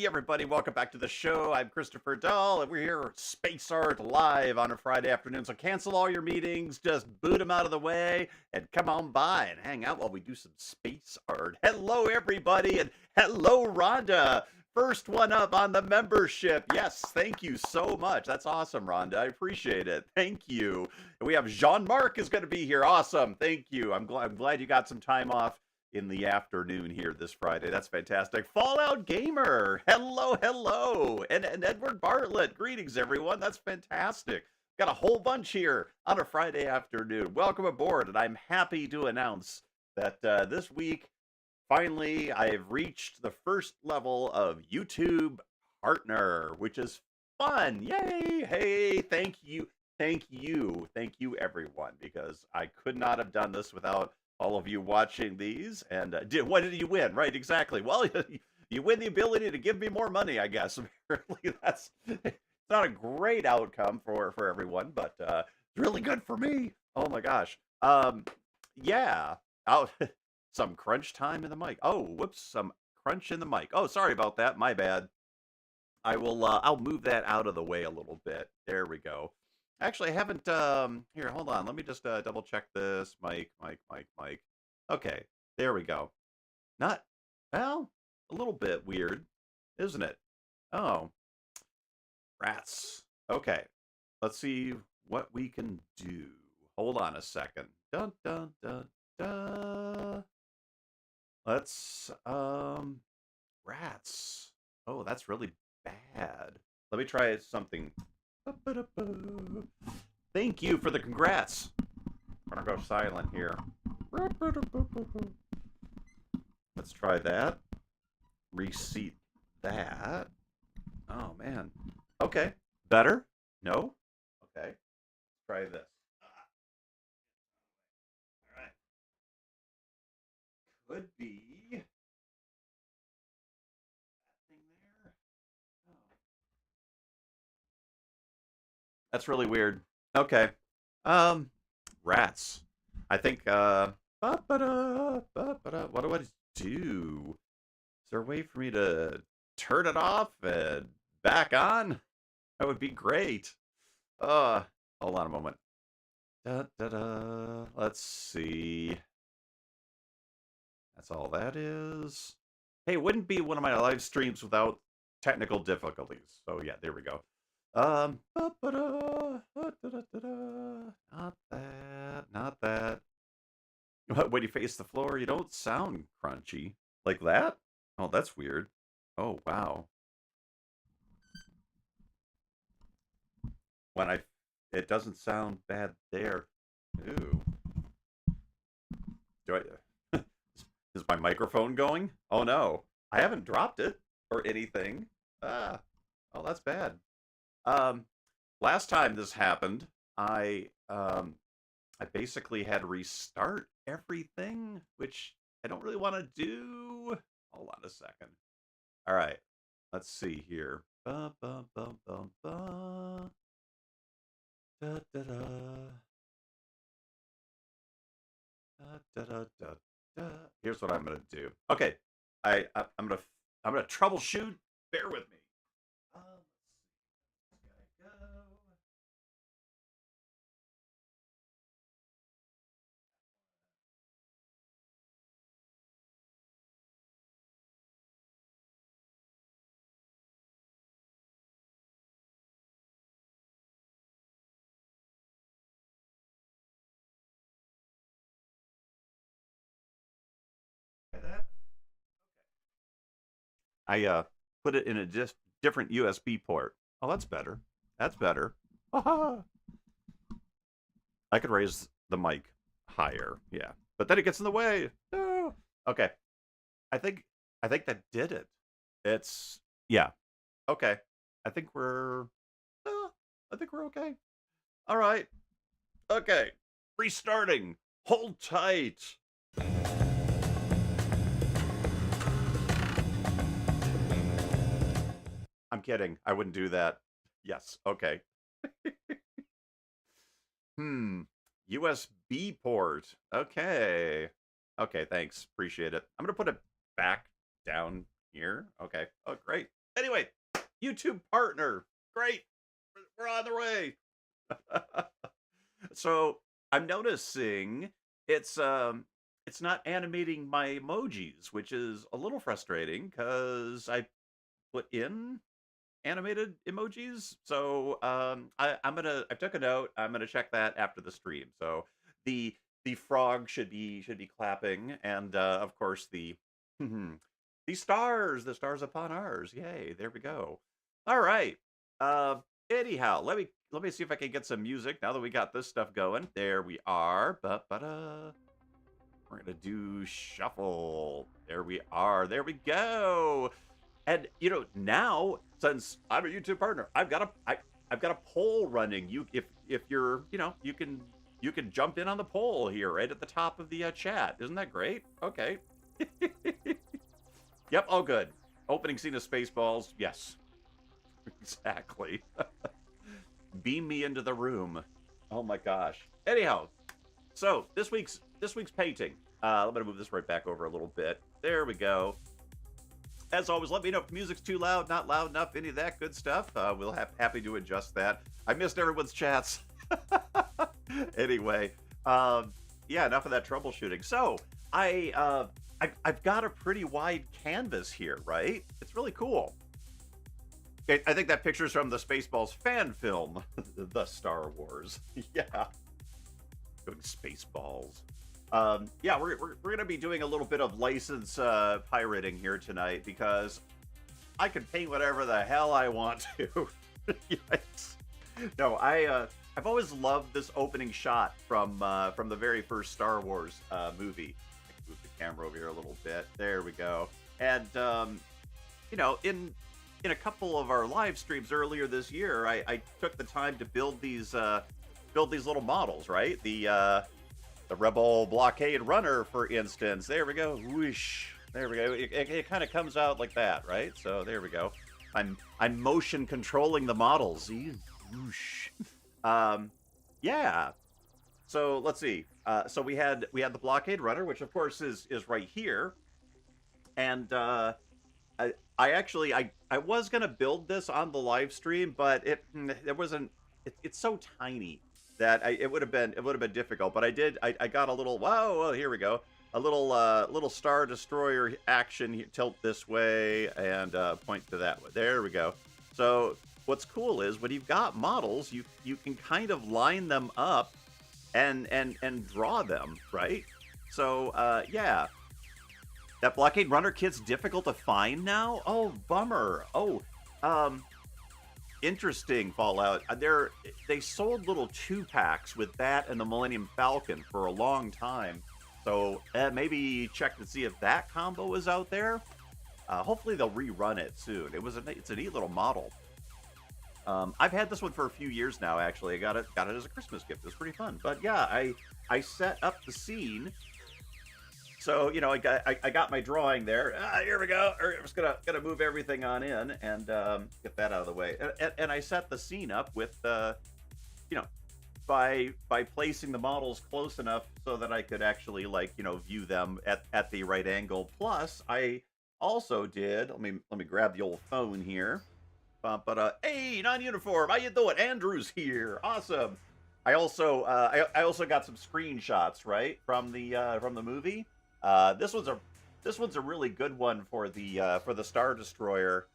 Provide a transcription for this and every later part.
everybody, welcome back to the show. I'm Christopher Dahl, and we're here Space Art live on a Friday afternoon. So cancel all your meetings, just boot them out of the way, and come on by and hang out while we do some space art. Hello, everybody, and hello, Rhonda. First one up on the membership. Yes, thank you so much. That's awesome, Rhonda. I appreciate it. Thank you. And we have Jean-Marc is going to be here. Awesome. Thank you. I'm glad you got some time off in the afternoon here this Friday. That's fantastic. Fallout Gamer, hello. And Edward Bartlett, greetings everyone. That's fantastic. Got a whole bunch here on a Friday afternoon. Welcome aboard, and I'm happy to announce that this week, finally, I've reached the first level of YouTube Partner, which is fun. Yay! Hey, thank you everyone, because I could not have done this without all of you watching these. And what did you win? Right, exactly. Well, you win the ability to give me more money, I guess. Apparently, it's not a great outcome for everyone, but it's really good for me. Oh my gosh. Yeah. Some crunch time in the mic. Oh, whoops, some crunch in the mic. Oh, sorry about that. My bad. I'll move that out of the way a little bit. There we go. Actually, I haven't, here, hold on. Let me just double check this. Mic. Okay, there we go. Not, well, a little bit weird, isn't it? Oh, rats. Okay, let's see what we can do. Hold on a second. Dun, dun, dun, dun. Let's, rats. Oh, that's really bad. Let me try something. Thank you for the congrats. I'm gonna go silent here. Let's try that. Reseat that. Oh man. Okay. Better? No? Okay. Try this. All right. Could be that thing there. Oh. That's really weird. Okay. Rats. I think, what do I do? Is there a way for me to turn it off and back on? That would be great. Hold on a moment. Let's see. That's all that is. Hey, it wouldn't be one of my live streams without technical difficulties. So yeah, there we go. Not that. When you face the floor, you don't sound crunchy. Like that? Oh, that's weird. Oh, wow. It doesn't sound bad there. Ooh. Is my microphone going? Oh no, I haven't dropped it or anything. Oh, that's bad. Last time this happened, I basically had to restart everything, which I don't really want to do. Hold on a second. All right, let's see here. Da, da, da. Here's what I'm gonna do. Okay, I'm gonna troubleshoot. Bear with me. That. I put it in a different USB port. Oh, that's better. That's better. I could raise the mic higher, yeah, but then it gets in the way. No. Okay, I think that did it. It's yeah. Okay, I think we're okay. All right. Okay, restarting. Hold tight. I'm kidding. I wouldn't do that. Yes. Okay. USB port. Okay. Okay, thanks. Appreciate it. I'm going to put it back down here. Okay. Oh, great. YouTube partner. Great. We're on the way. So I'm noticing it's it's not animating my emojis, which is a little frustrating because I put in animated emojis. So I took a note. I'm gonna check that after the stream. So the the frog should be clapping, and of course the stars upon ours. Yay! There we go. All right. Uh, anyhow, let me see if I can get some music now that we got this stuff going. There we are. Ba-ba-da. We're gonna do shuffle. There we are. There we go. And now since I'm a YouTube partner, I've got a poll running. If you're you can jump in on the poll here right at the top of the chat. Isn't that great? Okay. Yep. All good. Opening scene of Spaceballs. Yes. Exactly. Beam me into the room. Oh my gosh. Anyhow, so this week's painting. I'm gonna move this right back over a little bit. There we go. As always, let me know if music's too loud, not loud enough, any of that good stuff. We'll have happy to adjust that. I missed everyone's chats. Anyway, yeah, enough of that troubleshooting. So I've got a pretty wide canvas here, right? It's really cool. I think that picture's from the Spaceballs fan film, The Star Wars. Yeah. Going Spaceballs. Yeah, we're gonna be doing a little bit of license pirating here tonight because I can paint whatever the hell I want to. Yes. No, I've always loved this opening shot from the very first Star Wars movie. I can move the camera over here a little bit. There we go. And in a couple of our live streams earlier this year, I took the time to build these little models, right? The Rebel Blockade Runner, for instance. There we go. Whoosh. There we go. It kind of comes out like that, right? So there we go. I'm motion controlling the models. See? Whoosh. Yeah. So let's see. So we had the Blockade Runner, which of course is right here, and I actually was gonna build this on the live stream, but it wasn't. It's so tiny that it would have been difficult. But I got a little. Whoa, here we go. A little Star Destroyer action here. Tilt this way and point to that way. There we go. So what's cool is when you've got models, you can kind of line them up and draw them, right? So yeah. That Blockade Runner kit's difficult to find now? Oh, bummer. Oh, interesting, Fallout. They sold little 2-packs with that and the Millennium Falcon for a long time. So maybe check to see if that combo is out there. Hopefully they'll rerun it soon. It's a neat little model. I've had this one for a few years now, actually. I got it as a Christmas gift. It was pretty fun. But yeah, I set up the scene. So, I got my drawing there. Here we go. I'm just gonna move everything on in and get that out of the way. And I set the scene up with, by placing the models close enough so that I could actually view them at the right angle. Plus, I also did. Let me grab the old phone here. But hey, non-uniform, how you doing? Andrew's here. Awesome. I also got some screenshots from the movie. This one's a really good one for the Star Destroyer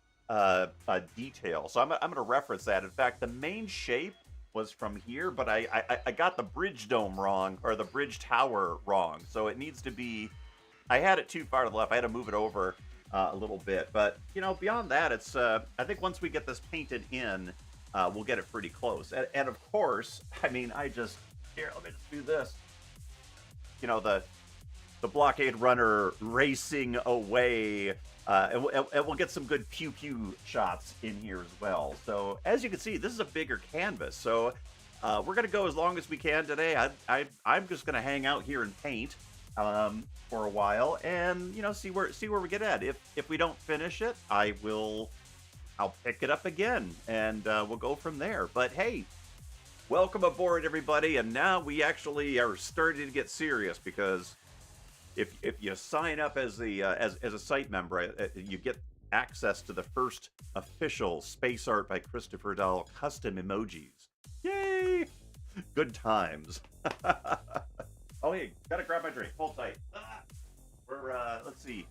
detail. So I'm gonna reference that. In fact, the main shape was from here, but I got the bridge dome wrong, or the bridge tower wrong. So it needs to be. I had it too far to the left. I had to move it over a little bit. But beyond that, it's I think once we get this painted in, we'll get it pretty close. And of course, I mean, let me just do this. The Blockade Runner racing away, and we'll get some good pew pew shots in here as well. So as you can see, this is a bigger canvas. So we're gonna go as long as we can today. I'm just gonna hang out here and paint for a while, and see where we get at. If we don't finish it, I'll pick it up again, and we'll go from there. But hey, welcome aboard, everybody. And now we actually are starting to get serious, because if you sign up as a site member, you get access to the first official Space Art by Christopher Dahl custom emojis. Yay! Good times. Oh, hey, gotta grab my drink. Hold tight. We're let's see.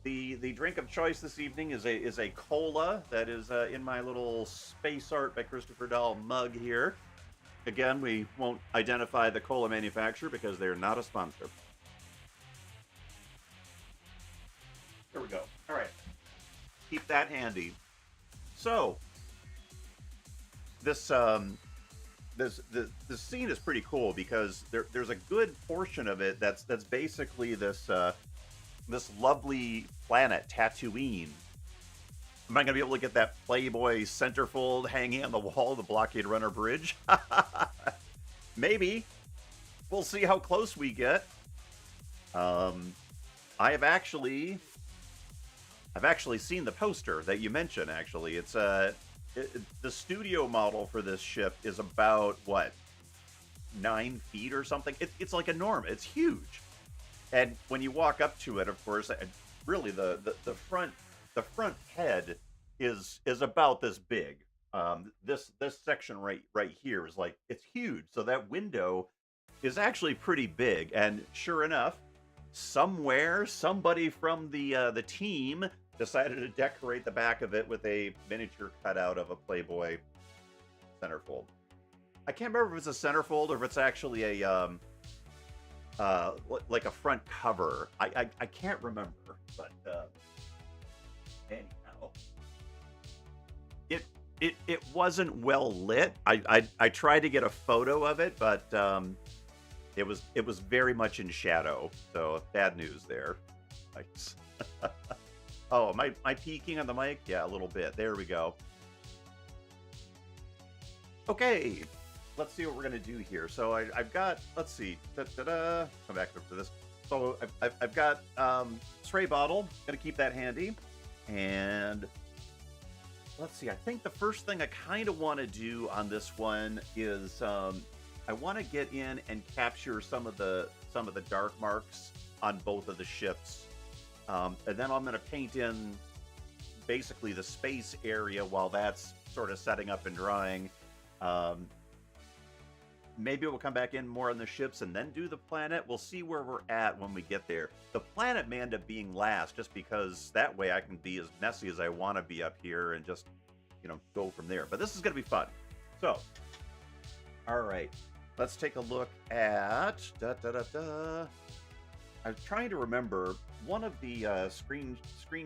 The drink of choice this evening is a cola that is in my little Space Art by Christopher Dahl mug here. Again, we won't identify the cola manufacturer because they're not a sponsor. There we go. All right. Keep that handy. So, this scene is pretty cool because there's a good portion of it that's basically this lovely planet, Tatooine. Am I going to be able to get that Playboy centerfold hanging on the wall of the Blockade Runner Bridge? Maybe. We'll see how close we get. I've actually seen the poster that you mentioned, actually. It's the studio model for this ship is about, what, 9 feet or something? It's like enormous. It's huge. And when you walk up to it, of course, really the front head is about this big. This section right here is like, it's huge. So that window is actually pretty big. And sure enough, somewhere somebody from the team decided to decorate the back of it with a miniature cutout of a Playboy centerfold. I can't remember if it's a centerfold or if it's actually a like a front cover. I can't remember, but anyhow, it wasn't well lit. I tried to get a photo of it, but it was very much in shadow. So bad news there. Nice. Oh, am I peeking on the mic? Yeah, a little bit. There we go. Okay. Let's see what we're gonna do here. So I've got, let's see, come back up to this. So I've got spray bottle. Gonna keep that handy. And let's see. I think the first thing I kind of want to do on this one is I want to get in and capture some of the dark marks on both of the ships, and then I'm gonna paint in basically the space area while that's sort of setting up and drying. Maybe we'll come back in more on the ships and then do the planet. We'll see where we're at when we get there. The planet may end up being last just because that way I can be as messy as I want to be up here and just, go from there. But this is going to be fun. So, all right. Let's take a look at... I'm trying to remember one of the screen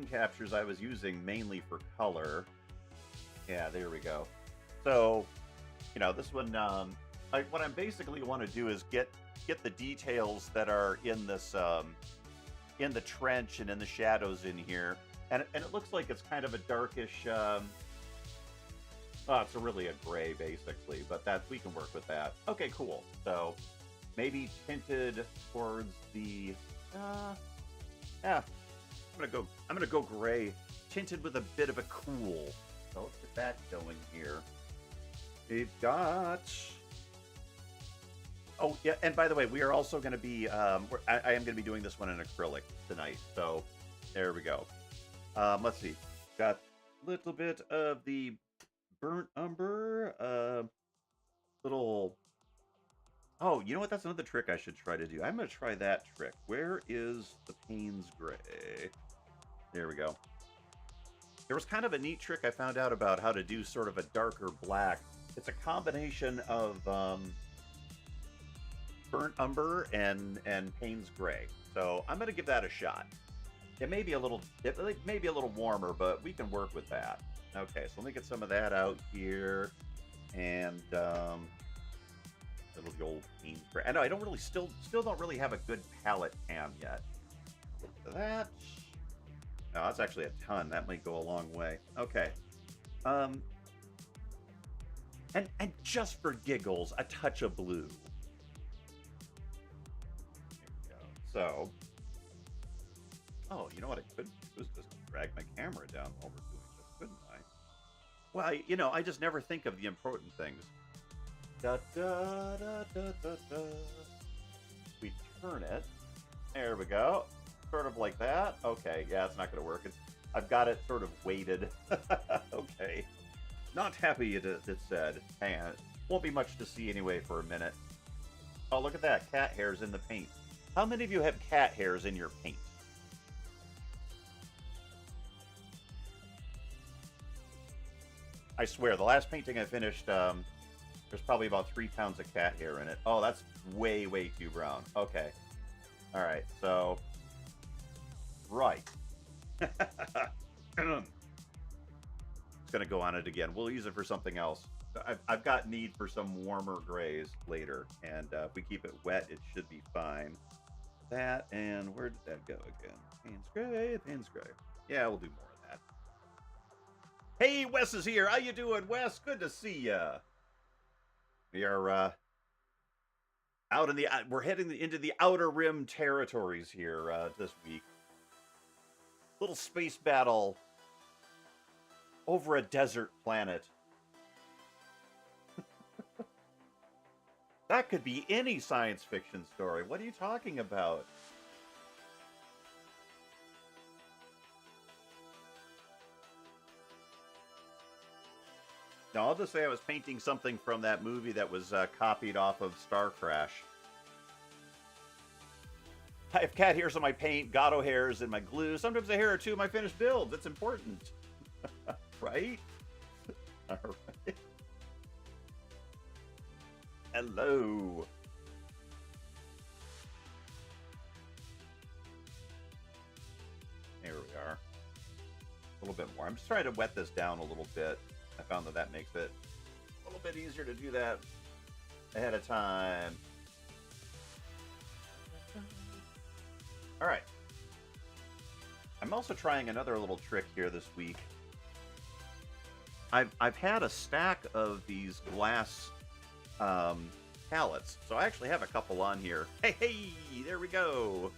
captures I was using mainly for color. Yeah, there we go. So, this one... what I basically want to do is get the details that are in this in the trench and in the shadows in here, and it looks like it's kind of a darkish. It's really a gray basically, but we can work with that. Okay, cool. So maybe tinted towards the. I'm gonna go gray, tinted with a bit of a cool. So let's get that going here. We've got. Oh, yeah, and by the way, we are also going to be, I am going to be doing this one in acrylic tonight, so there we go. Let's see, got a little bit of the burnt umber, little, oh, you know what, that's another trick I should try to do. I'm going to try that trick. Where is the Payne's Gray? There we go. There was kind of a neat trick I found out about how to do sort of a darker black. It's a combination of, burnt umber and Payne's Gray. So I'm going to give that a shot. It may be a little warmer, but we can work with that. Okay, so let me get some of that out here, and the old Payne's Gray. I know I don't really still don't really have a good palette cam yet. Get that. No, that's actually a ton. That might go a long way. Okay. And just for giggles, a touch of blue. So, oh, you know what I could do is just drag my camera down while we're doing this, couldn't I? Well, I just never think of the important things. Da, da, da, da, da, da. We turn it. There we go. sort of like that. Okay, yeah, it's not going to work. I've got it sort of weighted. Okay. Not happy, it said. Hang on. Won't be much to see anyway for a minute. Oh, look at that. Cat hairs in the paint. How many of you have cat hairs in your paint? I swear, the last painting I finished, there's probably about 3 pounds of cat hair in it. Oh, that's way, way too brown. Okay. All right, so... Right. It's going to go on it again. We'll use it for something else. I've got need for some warmer grays later, and if we keep it wet, it should be fine. That, and where did that go again? Payne's gray. Yeah, we'll do more of that. Hey, Wes is here. How you doing, Wes? Good to see ya. We are out in the we're heading into the Outer Rim territories here this week. Little space battle over a desert planet. That could be any science fiction story. What are you talking about? No, I'll just say I was painting something from that movie that was copied off of Star Crash. I have cat hairs on my paint, Gato hairs in my glue, sometimes a hair or two in my finished build. That's important. Right? All right. Hello. There we are. A little bit more. I'm just trying to wet this down a little bit. I found that makes it a little bit easier to do that ahead of time. All right. I'm also trying another little trick here this week. I've had a stack of these glass palettes, so I actually have a couple on here. Hey, there we go.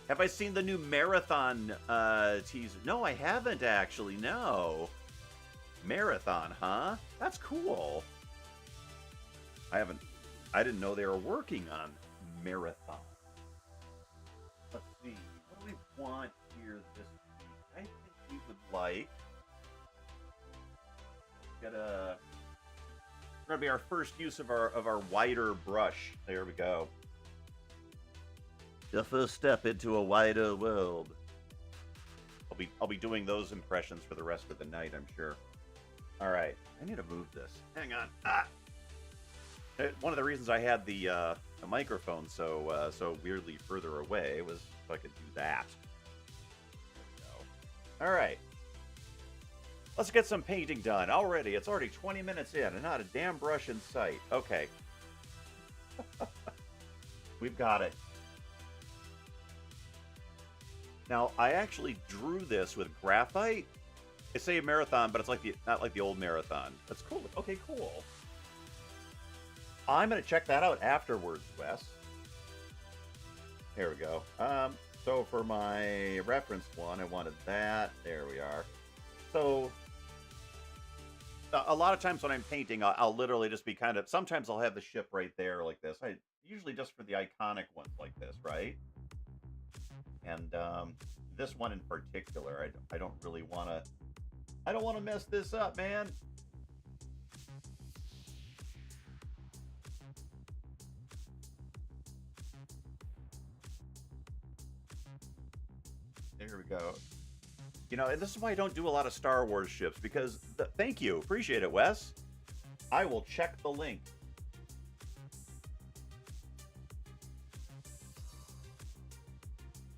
Have I seen the new Marathon teaser? No, I haven't actually. No. Marathon, huh? That's cool. I didn't know they were working on Marathon. Let's see. What do we want here this week? I think we would like... Gonna be our first use of our wider brush. There we go. The first step into a wider world. I'll be doing those impressions for the rest of the night, I'm sure. All right, I need to move this. Hang on. One of the reasons I had the microphone so weirdly further away was so I could do that. There we go. All right. Let's get some painting done. It's already 20 minutes in and not a damn brush in sight. Okay. We've got it. Now, I actually drew this with graphite. I say Marathon, but it's like not like the old Marathon. That's cool. Okay, cool. I'm going to check that out afterwards, Wes. Here we go. So for my reference one, I wanted that. There we are. So a lot of times when I'm painting, I'll literally just be kind of... Sometimes I'll have the ship right there like this. Usually just for the iconic ones like this, right? And this one in particular, I don't really want to... I don't want to mess this up, man. There we go. You know, and this is why I don't do a lot of Star Wars ships, because... Thank you. Appreciate it, Wes. I will check the link.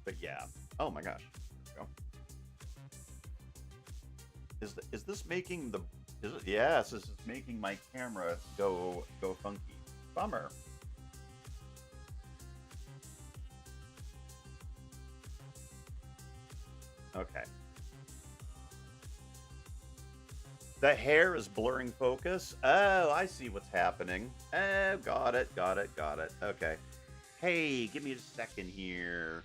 But yeah. Oh my gosh. There we go. Is this making the... Yes, this is making my camera go funky. Bummer. Okay. The hair is blurring focus. Oh, I see what's happening. Oh, got it. Okay. Hey, give me a second here.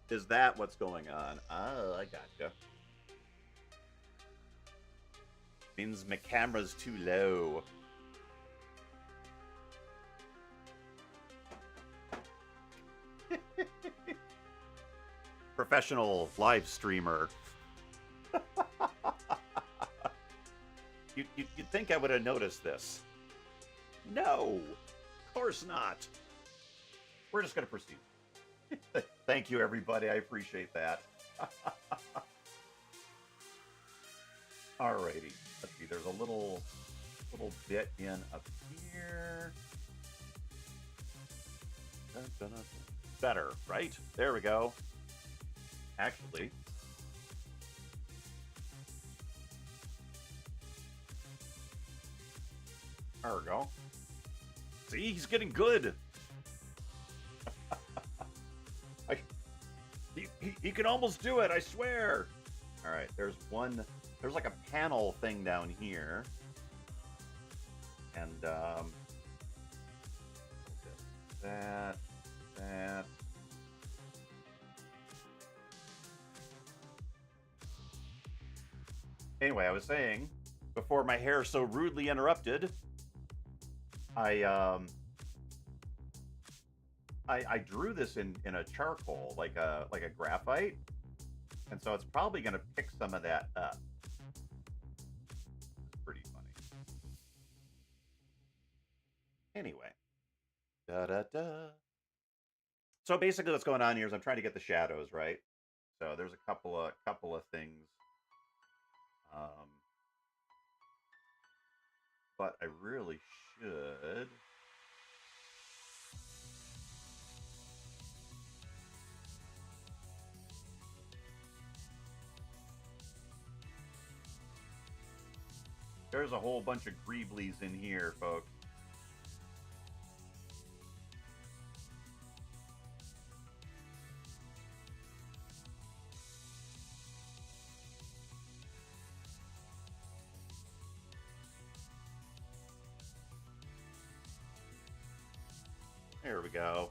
Is that what's going on? Oh, I gotcha. Means my camera's too low. professional live streamer. You'd think I would have noticed this. No, of course not. We're just going to proceed. Thank you, everybody. I appreciate that. Alrighty. Let's see. There's a little bit in up here. Better, right? There we go. Actually, there we go. See, he's getting good. He can almost do it, I swear. All right, there's like a panel thing down here. And, that. Anyway, I was saying, before my hair so rudely interrupted, I drew this in a charcoal, like a graphite, and so it's probably going to pick some of that up. It's pretty funny. Anyway, so basically, what's going on here is I'm trying to get the shadows right. So there's a couple of things, but I really should. There's a whole bunch of greeblies in here, folks. There we go.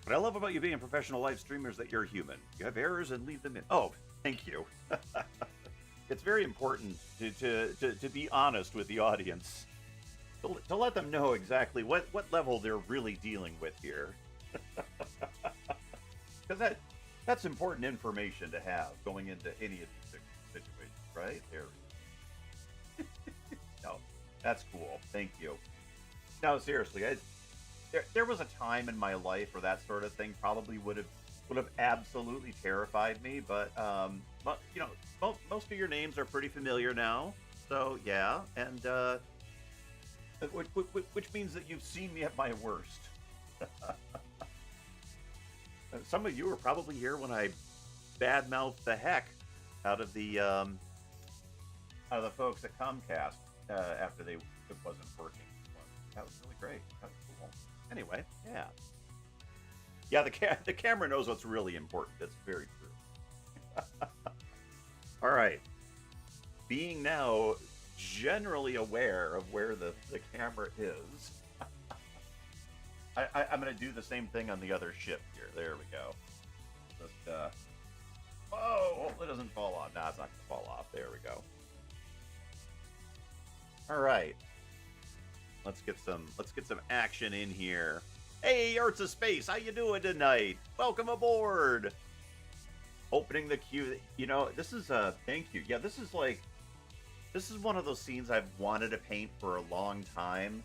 What I love about you being professional live streamers is that you're human. You have errors and leave them in. Oh, thank you. It's very important to be honest with the audience, to let them know exactly what level they're really dealing with here. Because that's important information to have going into any of these situations, right? There. No, that's cool. Thank you. No, seriously, there was a time in my life where that sort of thing probably would have absolutely terrified me, but you know, most of your names are pretty familiar now, so yeah, and which means that you've seen me at my worst. Some of you were probably here when I badmouthed the heck out of the folks at Comcast after it wasn't working. That was really great. That was cool. Anyway, yeah, the camera knows what's really important. That's very true. All right, being now generally aware of where the camera is, I'm going to do the same thing on the other ship here. There we go. Just oh, hopefully it doesn't fall off. Nah, it's not going to fall off. There we go. All right. Let's get some action in here. Hey, Arts of Space, how you doing tonight? Welcome aboard. Opening the queue. You know, this is thank you. Yeah, this is one of those scenes I've wanted to paint for a long time,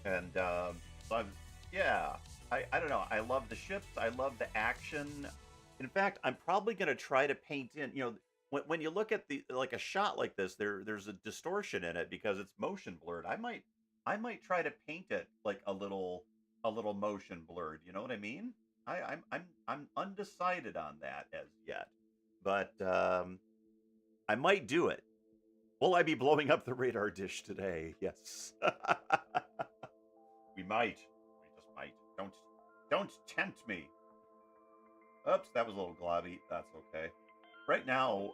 and so I don't know. I love the ships. I love the action. In fact, I'm probably gonna try to paint in. You know, when you look at a shot like this, there's a distortion in it because it's motion blurred. I might try to paint it like a little motion blurred. You know what I mean? I'm undecided on that as yet, but I might do it. Will I be blowing up the radar dish today? Yes, we might. We just might. Don't tempt me. Oops, that was a little globby. That's okay. Right now,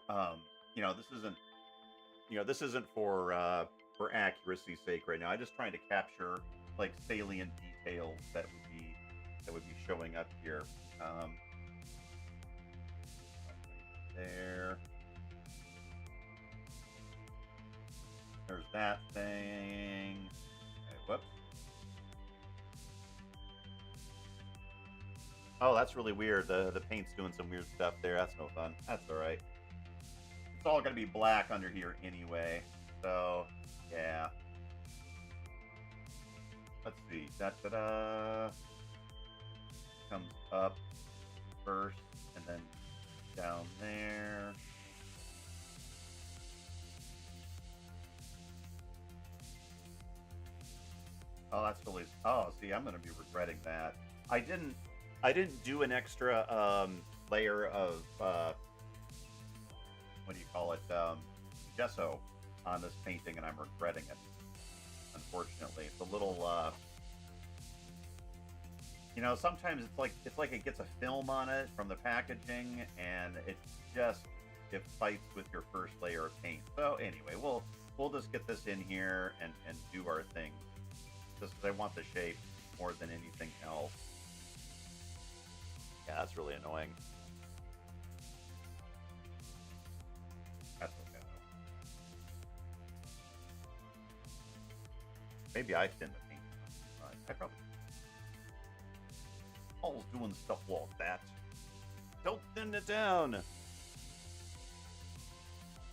you know, this isn't for accuracy's sake right now. I'm just trying to capture like salient details that would be showing up here. There. There's that thing. Okay, whoops. Oh, that's really weird. The paint's doing some weird stuff there. That's no fun. That's all right. It's all gonna be black under here anyway. So yeah. Let's see. Da da da. Comes up first and then down there. Oh, that's really. Oh, see, I'm gonna be regretting that. I didn't. I didn't do an extra layer of what do you call it? Gesso on this painting, and I'm regretting it. Unfortunately, it's a little. You know, sometimes it's like it gets a film on it from the packaging, and it fights with your first layer of paint. So anyway, we'll just get this in here and do our thing, just because I want the shape more than anything else. Yeah, that's really annoying. That's okay. Maybe I thin the paint. I probably always doing stuff like that. Don't thin it down.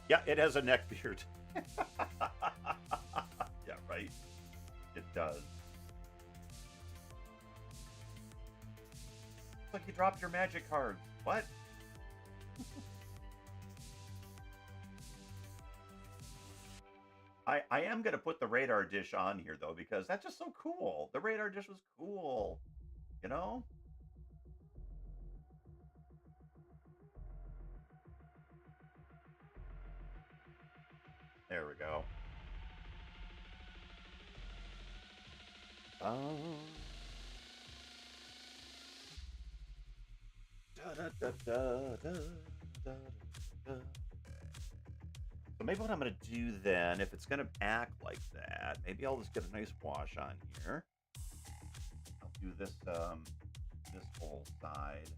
Yeah, it has a neck beard. Yeah, right. It does. It's like you dropped your magic cards. What? I am gonna put the radar dish on here though, because that's just so cool. The radar dish was cool, you know? There we go. Um, da, da, da, da, da, da, da. So maybe what I'm gonna do then, if it's gonna act like that, maybe I'll just get a nice wash on here. I'll do this whole side.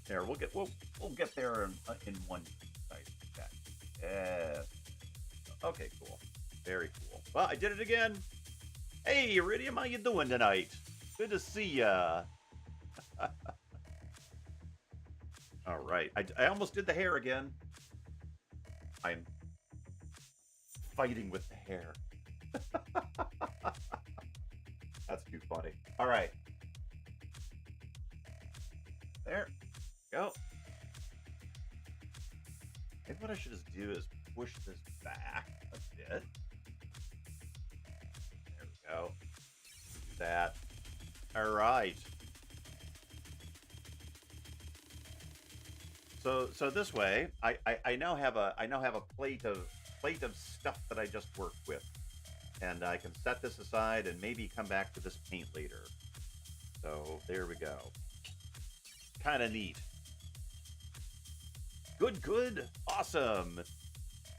There, we'll get there in one side. Yeah. Okay, cool. Very cool. Well, I did it again. Hey, Iridium, how you doing tonight? Good to see ya. All right, I almost did the hair again. I'm fighting with the hair. That's too funny. All right. There. Go. Maybe what I should just do is push this back a bit. There we go. Do that. All right. So this way, I now have a plate of stuff that I just worked with, and I can set this aside and maybe come back to this paint later. So there we go. Kind of neat. Good, awesome.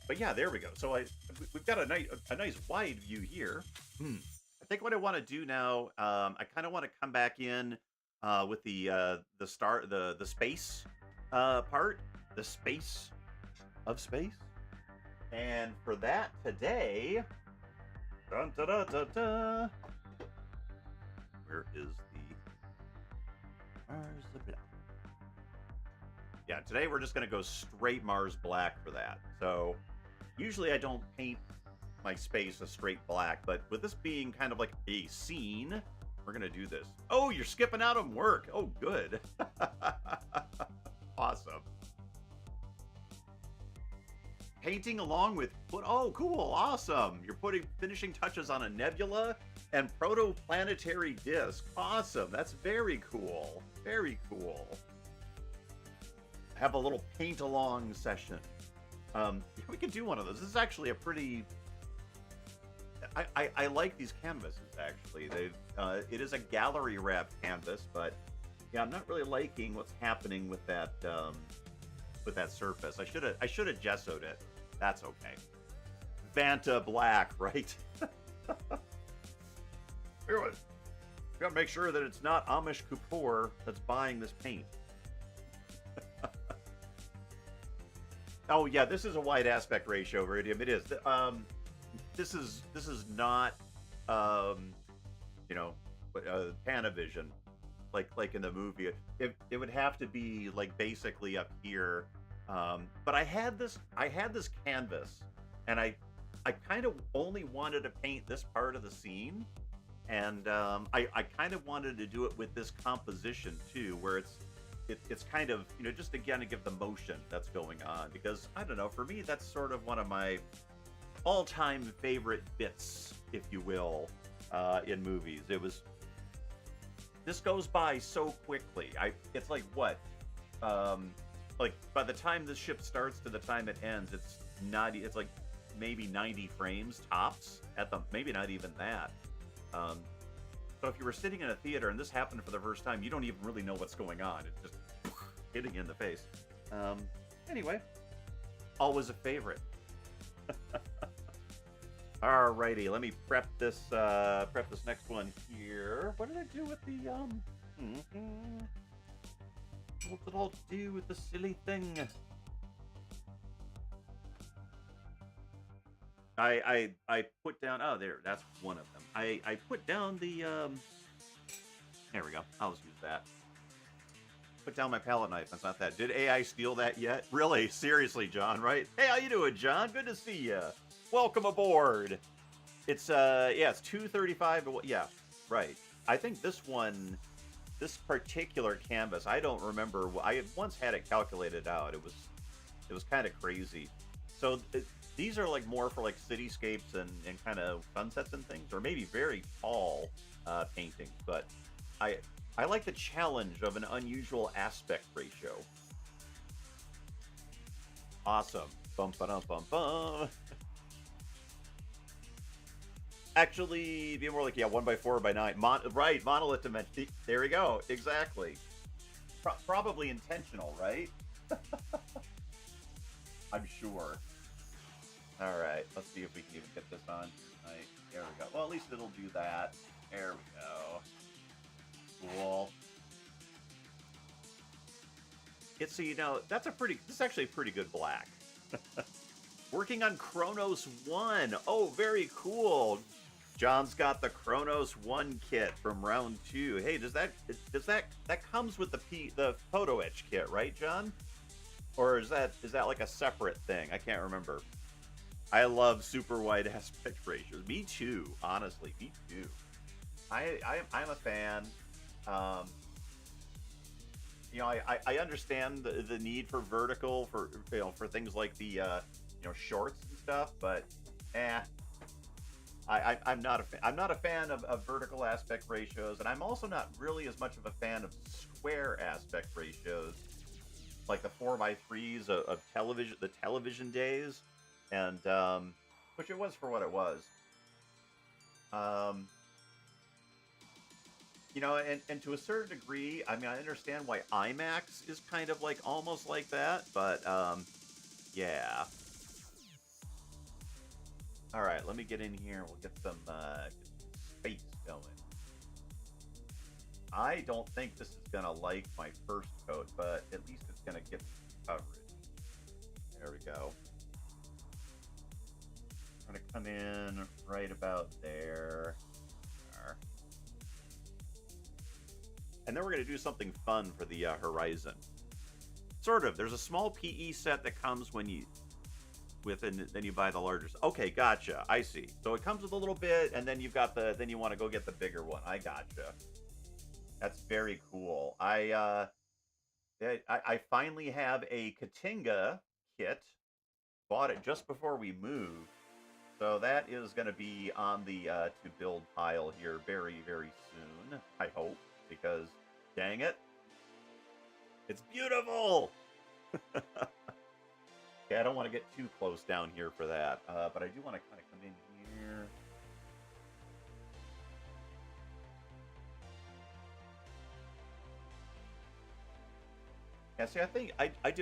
But yeah, there we go. So we've got a nice wide view here. I think what I want to do now, I kind of want to come back in with the space part, the space of space. And for that today, dun, da, da, da, da, where is Mars the Black? Yeah, today we're just going to go straight Mars Black for that. So usually I don't paint my space a straight black, but with this being kind of like a scene, we're going to do this. Oh, you're skipping out on work. Oh, good. Awesome. Painting along with, oh, cool, awesome. You're putting finishing touches on a nebula and protoplanetary disk. Awesome. That's very cool. Very cool. Have a little paint along session. We could do one of those. This is actually a pretty. I like these canvases actually. It is a gallery wrap canvas, but yeah, I'm not really liking what's happening with that surface. I should have gessoed it. That's okay. Vanta Black, right? Here, you gotta make sure that it's not Amish Kapoor that's buying this paint. Oh yeah, this is a wide aspect ratio, Iridium. It is. This is not, um, you know, Panavision like in the movie. It would have to be like basically up here. But I had this canvas, and I kind of only wanted to paint this part of the scene, and I kind of wanted to do it with this composition too, where it's kind of, just again to give the motion that's going on, because I don't know, for me that's sort of one of my all-time favorite bits, if you will, in movies. This goes by so quickly. It's like what, like by the time this ship starts to the time it ends, it's like maybe 90 frames tops at the, maybe not even that. So if you were sitting in a theater and this happened for the first time, you don't even really know what's going on. It's just hitting you in the face. Anyway, always a favorite. Alrighty, let me prep this next one here. What did I do with the What's it all to do with the silly thing? I put down, oh there, that's one of them. I put down the there we go. I'll just use that. Put down my palette knife. That's not that. Did AI steal that yet? Really? Seriously, John, right? Hey, how you doing, John? Good to see you. Welcome aboard. It's yeah, it's 235. Yeah, right. I think this particular canvas, I don't remember. I had once had it calculated out. It was kind of crazy. So these are like more for like cityscapes and kind of sunsets and things, or maybe very tall paintings. But I like the challenge of an unusual aspect ratio. Awesome. Bum ba dum bum bum. Actually, be more like, yeah, 1x4x9. Right, monolith dimension. There we go. Exactly. Probably intentional, right? I'm sure. All right, let's see if we can even get this on. Right, there we go. Well, at least it'll do that. There we go. Cool. It's, so this is actually a pretty good black. Working on Chronos 1. Oh, very cool. John's got the Chronos 1 kit from round 2. Hey, that comes with the photo etch kit, right, John? Or is that like a separate thing? I can't remember. I love super wide aspect ratios. Me too, honestly. Me too. I'm a fan. I understand the need for vertical for things like the shorts and stuff, but I'm not a fan of vertical aspect ratios, and I'm also not really as much of a fan of square aspect ratios, like the 4x3s of television, the television days, and which it was for what it was. And to a certain degree, I mean, I understand why IMAX is kind of like almost like that, but yeah. All right, let me get in here. We'll get some space going. I don't think this is gonna like my first coat, but at least it's gonna get coverage. There we go. I'm gonna come in right about there. And then we're going to do something fun for the horizon. Sort of. There's a small PE set that comes when you then you buy the larger. Okay, gotcha. I see. So it comes with a little bit, and then you've got then you want to go get the bigger one. I gotcha. That's very cool. I finally have a Katinga kit. Bought it just before we moved. So that is going to be on the to build pile here very, very soon, I hope, because dang it, it's beautiful. Yeah, I don't want to get too close down here for that, but I do want to kind of come in here. Yeah, see, I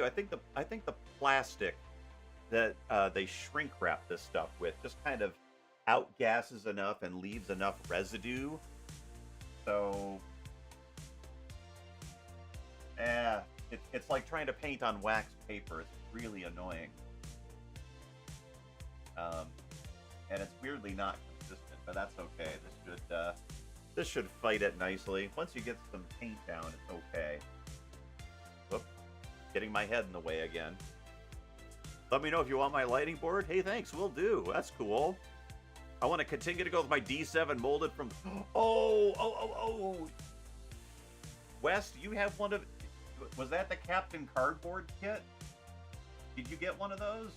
think the plastic that they shrink wrap this stuff with just kind of outgasses enough and leaves enough residue. So, It's like trying to paint on wax paper. It's really annoying. Um, and it's weirdly not consistent, but that's okay. This should fight it nicely. Once you get some paint down, it's okay. Whoop, getting my head in the way again. Let me know if you want my lighting board. Hey, thanks, will do. That's cool. I want to continue to go with my D7 molded from... Oh! Wes, do you have one of... Was that the Captain Cardboard kit? Did you get one of those?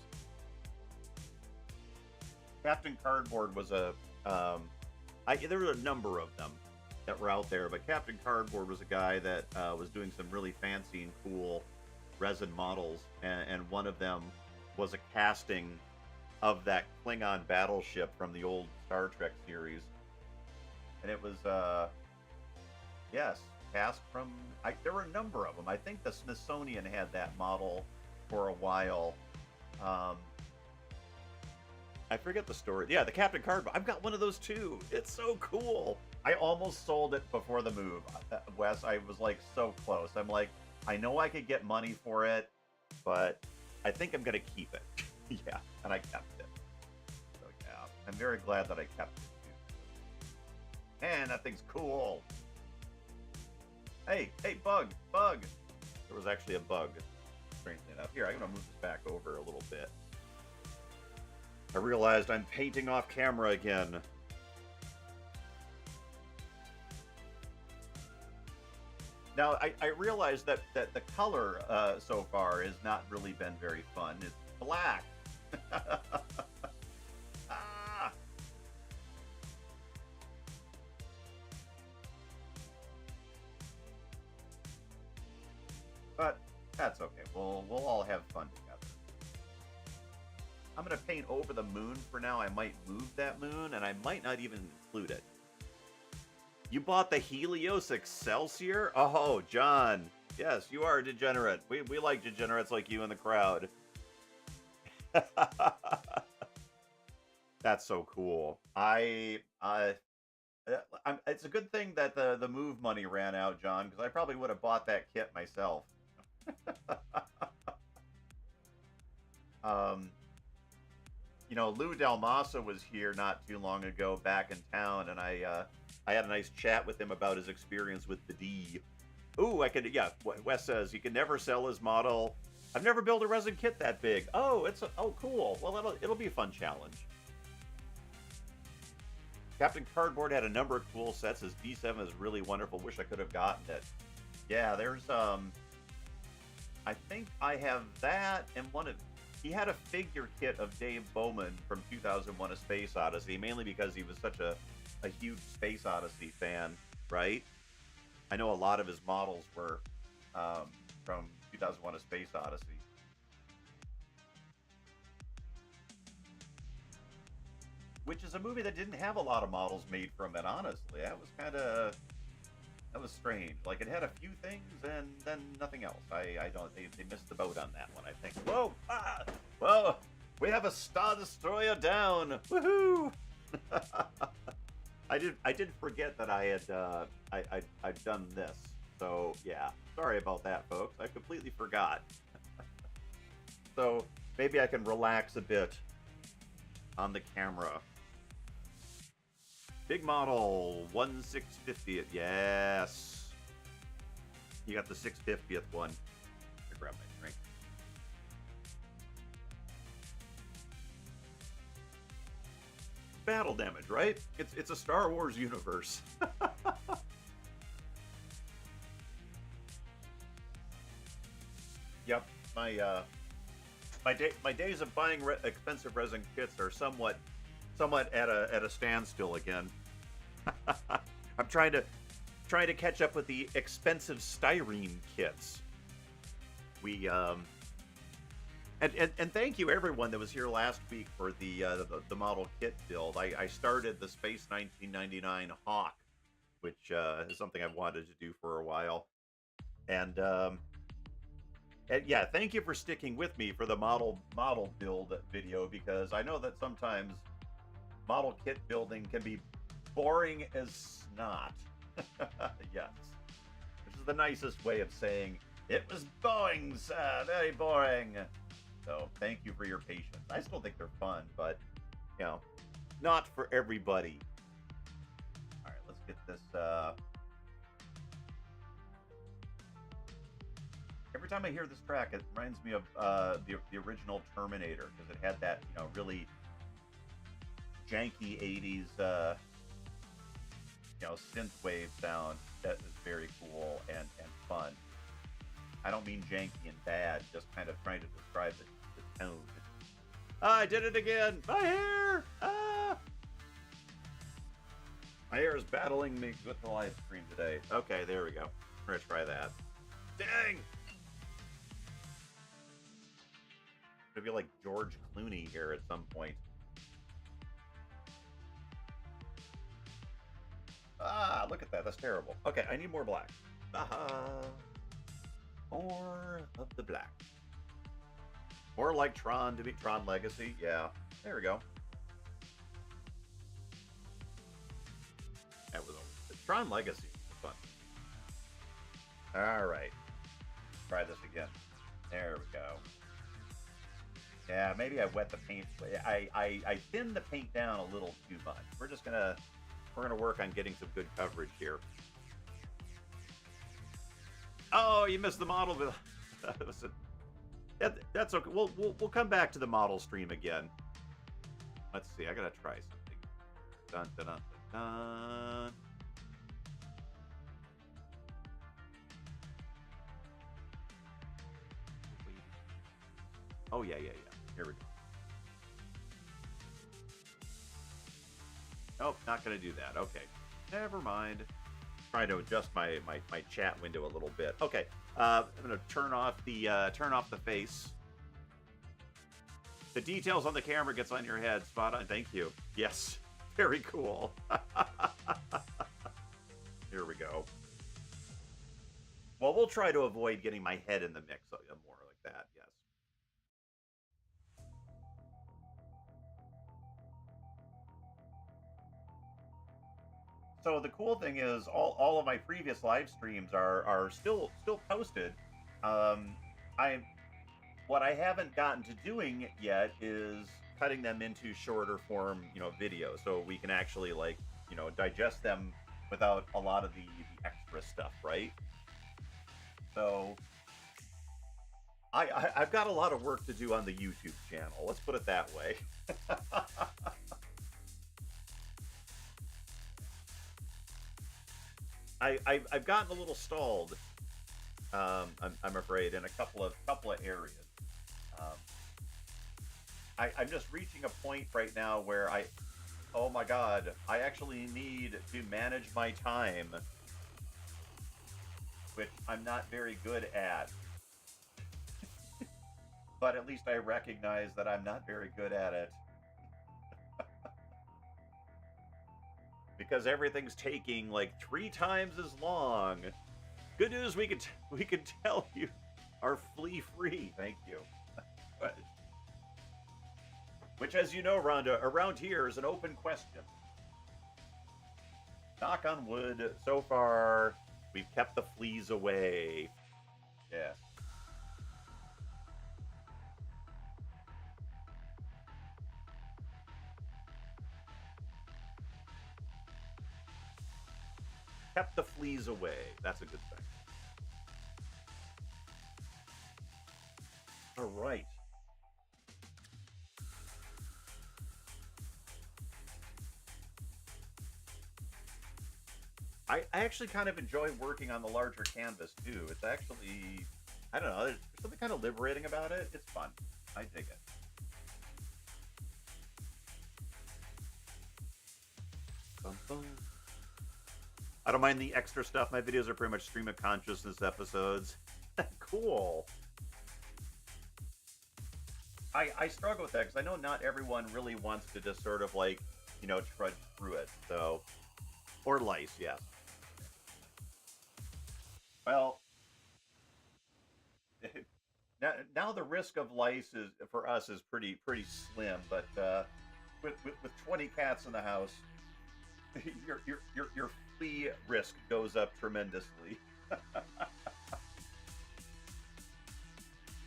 Captain Cardboard was a... there were a number of them that were out there, but Captain Cardboard was a guy that was doing some really fancy and cool resin models, and one of them was a casting of that Klingon battleship from the old Star Trek series. And it was, yes, cast from... there were a number of them. I think the Smithsonian had that model for a while. I forget the story. Yeah, the Captain Cardboard. I've got one of those too. It's so cool. I almost sold it before the move, Wes. I was like so close. I'm like, I know I could get money for it, but I think I'm going to keep it. Yeah, and I kept it. So yeah, I'm very glad that I kept it too. Man, that thing's cool. Hey, bug. There was actually a bug, strangely enough. Here, I'm going to move this back over a little bit. I realized I'm painting off camera again. Now, I realize that the color so far has not really been very fun. It's black. Ah. But that's okay. We'll all have fun together. I'm going to paint over the moon for now. I might move that moon, and I might not even include it. You bought the Helios Excelsior? Oh, John. Yes, you are a degenerate. We like degenerates like you in the crowd. That's so cool. It's a good thing that the move money ran out, John, because I probably would have bought that kit myself. You know, Lou Dalmasa was here not too long ago, back in town, and I had a nice chat with him about his experience with the D. Ooh, Wes says he can never sell his model. I've never built a resin kit that big. Oh, cool. Well, it'll be a fun challenge. Captain Cardboard had a number of cool sets. His D7 is really wonderful. Wish I could have gotten it. Yeah, there's I think I have that and he had a figure kit of Dave Bowman from 2001: A Space Odyssey, mainly because he was such a huge Space Odyssey fan, right? I know a lot of his models were from 2001: A Space Odyssey. Which is a movie that didn't have a lot of models made from it, honestly. That was strange. Like, it had a few things and then nothing else. They missed the boat on that one, I think. Whoa! Ah! Whoa! We have a Star Destroyer down! Woohoo! I did forget that I had I'd done this. So yeah, sorry about that, folks. I completely forgot. So maybe I can relax a bit on the camera. Big model 1/650th. Yes. You got the 650th one. I grab my drink. Battle damage, right? It's a Star Wars universe. Yep, my days of buying expensive resin kits are somewhat at a standstill again. I'm trying to catch up with the expensive styrene kits. We and thank you everyone that was here last week for the model kit build. I started the Space 1999 Hawk, which is something I've wanted to do for a while, and yeah, thank you for sticking with me for the model build video, because I know that sometimes model kit building can be boring as snot. Yes, which is the nicest way of saying It was boring, sir. Very boring. So thank you for your patience. I still think they're fun, but you know, not for everybody. All right, let's get this. Every time I hear this track, it reminds me of the original Terminator because it had that really janky '80s synthwave sound that is very cool and fun. I don't mean janky and bad, just kind of trying to describe the tone. I did it again! My hair! Ah! My hair is battling me with the live stream today. Okay, there we go. We're gonna try that. Dang! Gonna be like George Clooney here at some point. Ah, look at that. That's terrible. Okay, I need more black. More of the black. More like Tron to be Tron Legacy. Yeah, there we go. That was Tron Legacy. Fun. All right. Try this again. There we go. Yeah, maybe I wet the paint. I thinned the paint down a little too much. We're gonna work on getting some good coverage here. Oh, you missed the model. That's okay. We'll come back to the model stream again. Let's see. I gotta try something. Dun dun dun dun. Oh yeah. Here we go. Nope, not gonna do that. Okay, never mind. Trying to adjust my chat window a little bit. Okay, I'm gonna turn off the face. The details on the camera gets on your head. Spot on. Thank you. Yes, very cool. Here we go. Well, we'll try to avoid getting my head in the mix more like that. Yes. So the cool thing is, all of my previous live streams are still posted. What I haven't gotten to doing yet is cutting them into shorter form, video, so we can actually digest them without a lot of the extra stuff, right? So I've got a lot of work to do on the YouTube channel. Let's put it that way. I've gotten a little stalled. I'm afraid in a couple of areas. I'm just reaching a point right now where oh my God, I actually need to manage my time, which I'm not very good at. But at least I recognize that I'm not very good at it. Because everything's taking like 3 times as long. Good news, we can tell you are flea free. Thank you. Which, as you know, Rhonda, around here is an open question. Knock on wood, so far we've kept the fleas away. Yes. Kept the fleas away. That's a good thing. All right. I actually kind of enjoy working on the larger canvas too. It's actually, I don't know, there's something kind of liberating about it. It's fun. I dig it. Bum, bum. I don't mind the extra stuff. My videos are pretty much stream of consciousness episodes. Cool. I struggle with that because I know not everyone really wants to just sort of trudge through it. So, or lice, yes. Well, now the risk of lice for us is pretty slim, but with 20 cats in the house, your flea risk goes up tremendously.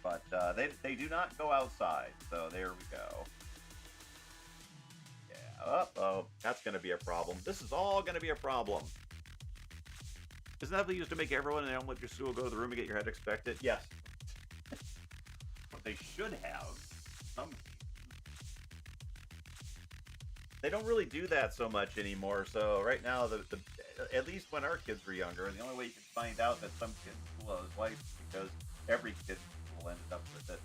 but they do not go outside. So there we go. Yeah. Oh, that's going to be a problem. This is all going to be a problem. Isn't that what they used to make everyone in the Elementary School go to the room and get your head expected? Yes. What they should have. They don't really do that so much anymore. So right now, at least when our kids were younger, the only way you could find out that some kid's school has life is because every kid in school ended up with it.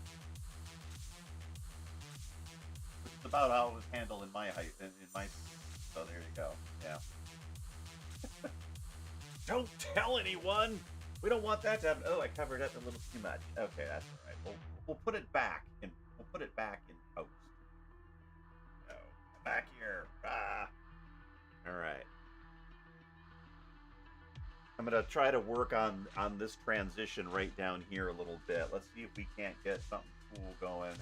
It's about how it was handled in my height, in my. So there you go. Yeah. Don't tell anyone. We don't want that to happen. Oh, I covered it a little too much. Okay, that's all right. We'll put it back in. We'll put it back in post. No, back here. Ah. All right. I'm gonna try to work on this transition right down here a little bit. Let's see if we can't get something cool going.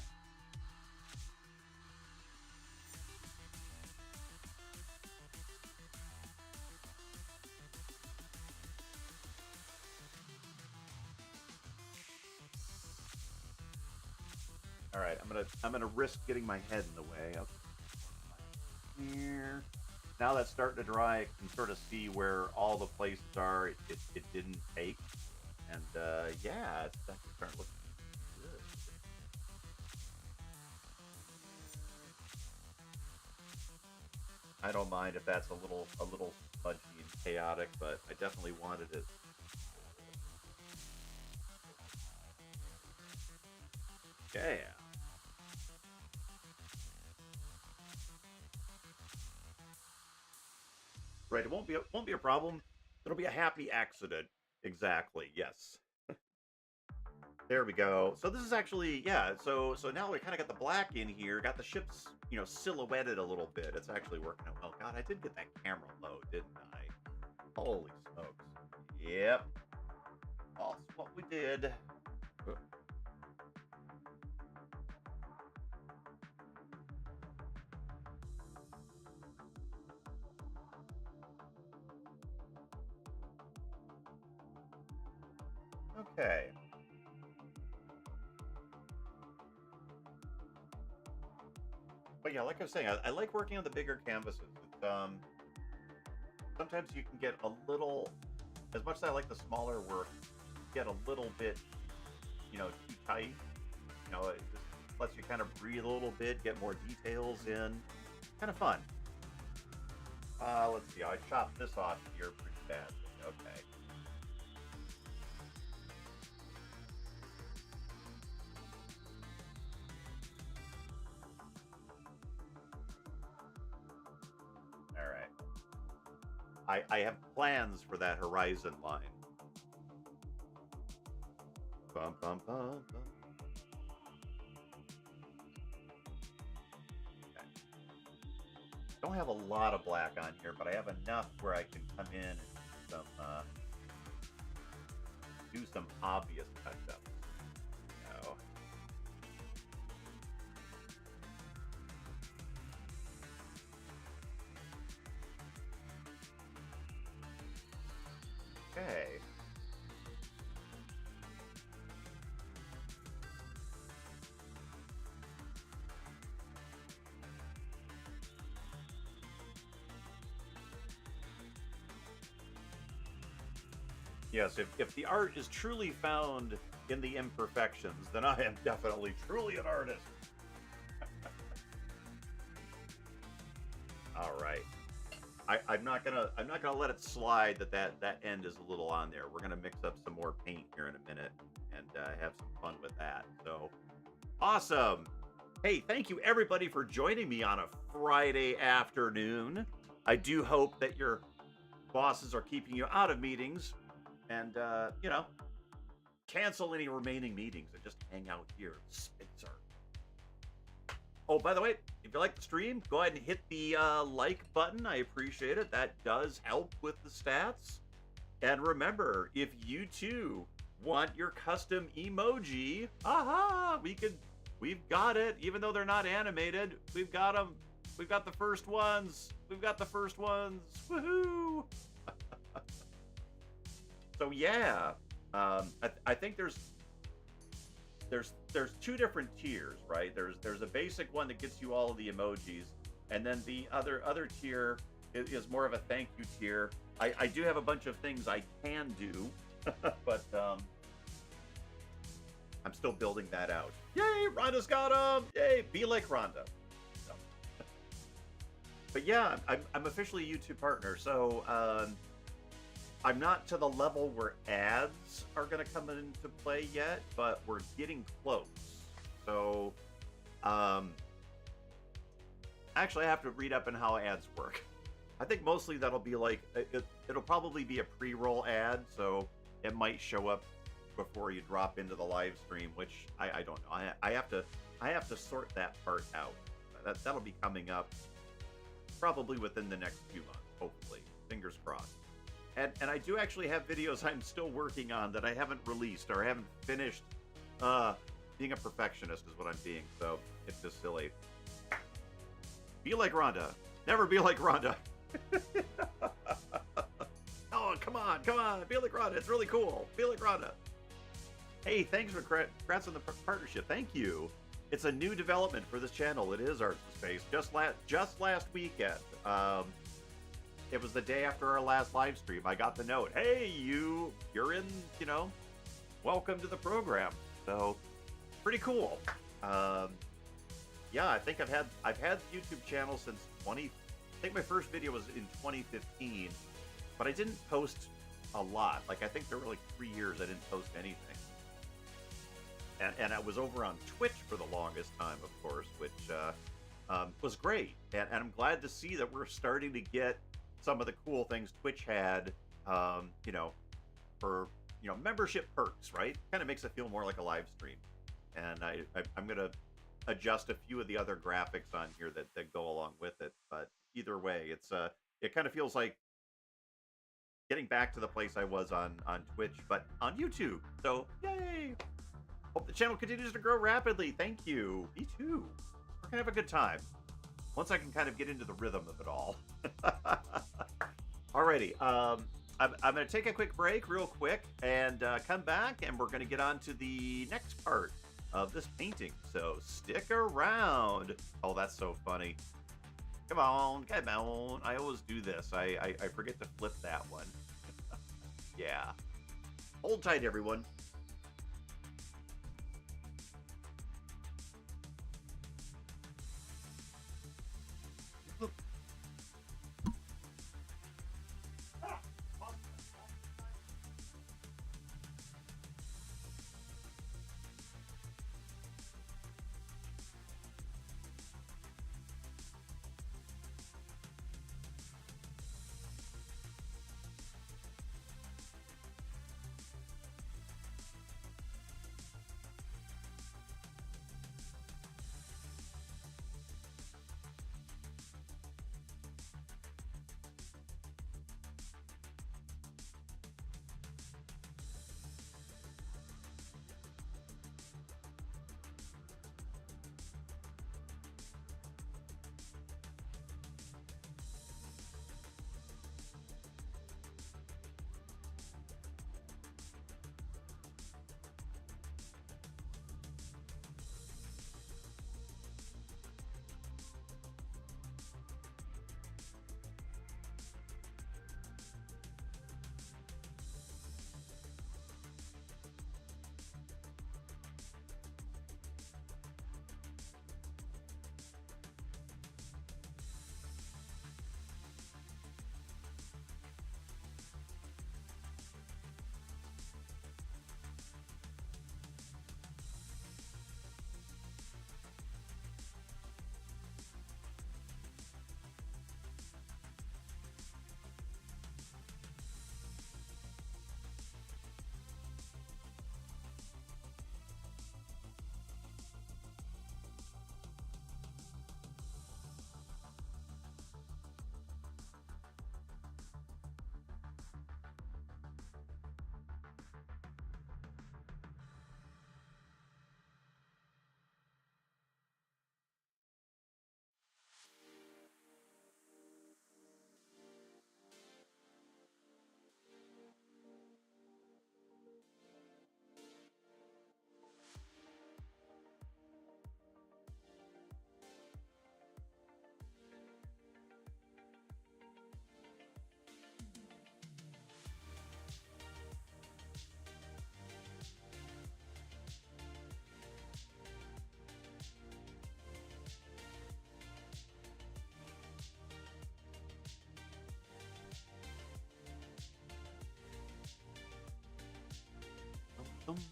All right, I'm gonna risk getting my head in the way. Okay. Here. Now that's starting to dry, I can sort of see where all the places are. It didn't take, and yeah, it's definitely starting to look good. I don't mind if that's a little smudgy and chaotic, but I definitely wanted it. Yeah. Right, it won't be a problem. It'll be a happy accident. Exactly. Yes. There we go. So this is actually, yeah. So now we kind of got the black in here. Got the ships, silhouetted a little bit. It's actually working out well. God, I did get that camera low, didn't I? Holy smokes. Yep. That's what we did. Okay. But yeah, like I was saying, I like working on the bigger canvases. Sometimes you can get a little, as much as I like the smaller work, get a little bit, too tight. It just lets you kind of breathe a little bit, get more details in. Kind of fun. Let's see. I chopped this off here pretty badly. Okay. All right. I have plans for that horizon line. Bum, bum, bum, bum. Okay. Don't have a lot of black on here, but I have enough where I can come in and do some obvious touch-ups. Okay. Yes, if the art is truly found in the imperfections, then I am definitely truly an artist. All right. I'm not gonna let it slide that end is a little on there. We're gonna mix up some more paint here in a minute and have some fun with that. So awesome. Hey, thank you everybody for joining me on a Friday afternoon. I do hope that your bosses are keeping you out of meetings and cancel any remaining meetings and just hang out here, Spencer. Oh, by the way, if you like the stream, go ahead and hit the like button. I appreciate it. That does help with the stats. And remember, if you too want your custom emoji, we've got it. Even though they're not animated, we've got them. We've got the first ones. Woohoo! So yeah, I think there's there's two different tiers, right? There's a basic one that gets you all of the emojis, and then the other tier is more of a thank you tier. I do have a bunch of things I can do, but I'm still building that out. Yay, Rhonda's got them! Yay, be like Rhonda. So. But yeah, I'm officially a YouTube partner, so I'm not to the level where ads are going to come into play yet, but we're getting close. So, actually, I have to read up on how ads work. I think mostly that'll be like, it'll probably be a pre-roll ad, so it might show up before you drop into the live stream, which I don't know. I have to sort that part out. That'll be coming up probably within the next few months, hopefully. Fingers crossed. And I do actually have videos I'm still working on that I haven't released or I haven't finished. Being a perfectionist is what I'm being, so it's just silly. Be like Rhonda. Never be like Rhonda. Oh, come on. Be like Rhonda. It's really cool. Be like Rhonda. Hey, thanks for congrats on the partnership. Thank you. It's a new development for this channel. It is Arts in Space. Just last weekend. It was the day after our last live stream. I got the note. Hey, you're in. Welcome to the program. So, pretty cool. Yeah, I think I've had the YouTube channel since I think my first video was in 2015, but I didn't post a lot. Like, I think there were like 3 years I didn't post anything. And I was over on Twitch for the longest time, of course, which was great. And I'm glad to see that we're starting to get some of the cool things Twitch had, for, membership perks, right? Kind of makes it feel more like a live stream. And I'm going to adjust a few of the other graphics on here that go along with it. But either way, it kind of feels like getting back to the place I was on Twitch, but on YouTube. So, yay! Hope the channel continues to grow rapidly. Thank you. Me too. We're gonna have a good time once I can kind of get into the rhythm of it all. Alrighty. I'm gonna take a quick break, real quick, and come back, and we're gonna get on to the next part of this painting. So stick around. Oh, that's so funny. Come on. I always do this. I forget to flip that one. Yeah. Hold tight, everyone.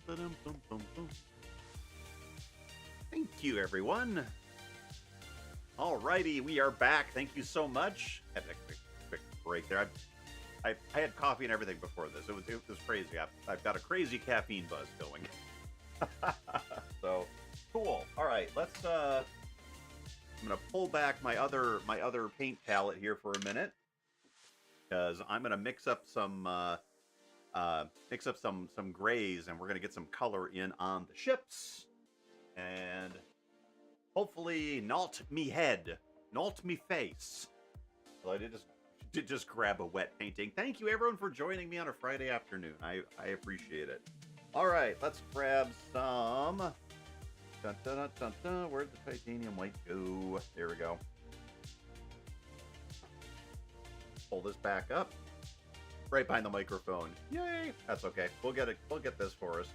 Bum, bum, bum, bum. Thank you, everyone. Alrighty, we are back. Thank you so much. Had a quick break there. I had coffee and everything before this. It was crazy. I've got a crazy caffeine buzz going. So cool. All right, let's. I'm gonna pull back my other paint palette here for a minute because I'm gonna mix up some grays, and we're gonna get some color in on the ships, and hopefully not me head, not me face. Well, I did just grab a wet painting. Thank you everyone for joining me on a Friday afternoon. I appreciate it. All right, let's grab some. Dun, dun, dun, dun, dun. Where'd the titanium white go? There we go. Pull this back up. Right behind the microphone. Yay! That's okay. We'll get it. We'll get this for us.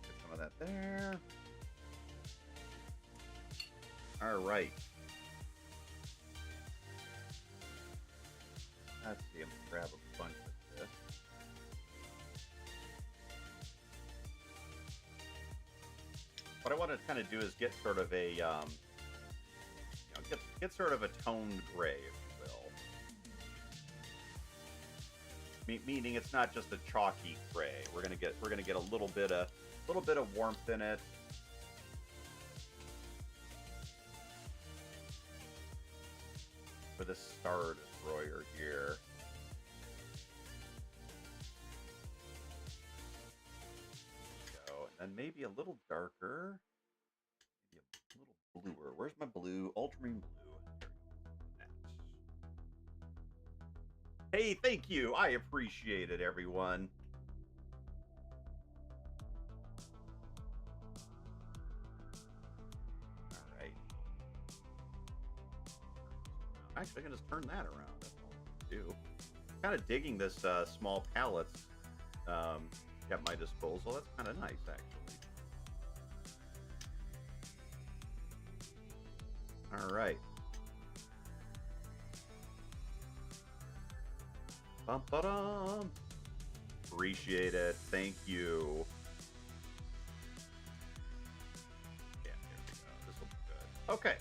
Get some of that there. All right. Let's see. I'm gonna grab a bunch of this. What I want to kind of do is get sort of a, get sort of a toned gray, if you will. Meaning it's not just a chalky gray. We're gonna get a little bit of warmth in it. For this Star Destroyer here. Go, and then maybe a little darker. Maybe a little bluer. Where's my blue? Ultramarine blue. Hey, thank you. I appreciate it, everyone. All right. Actually, I can just turn that around. That's all I can do. Kind of digging this small palettes at my disposal. That's kind of nice, actually. All right. Bum, ba-dum. Appreciate it. Thank you. Yeah, there we go. This will be good. Okay.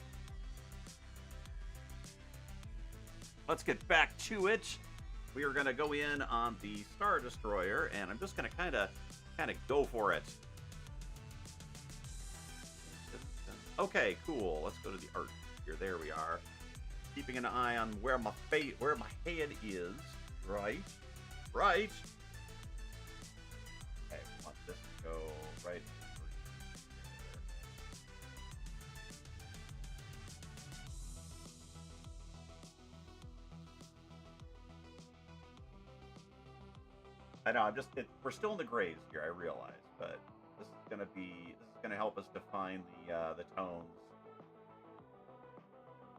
Let's get back to it. We are going to go in on the Star Destroyer, and I'm just going to kind of go for it. Okay, cool. Let's go to the art here. There we are. Keeping an eye on where my head is. Right. Okay, we want this to go right. I know, we're still in the grays here, I realize, but this is gonna help us define the tones.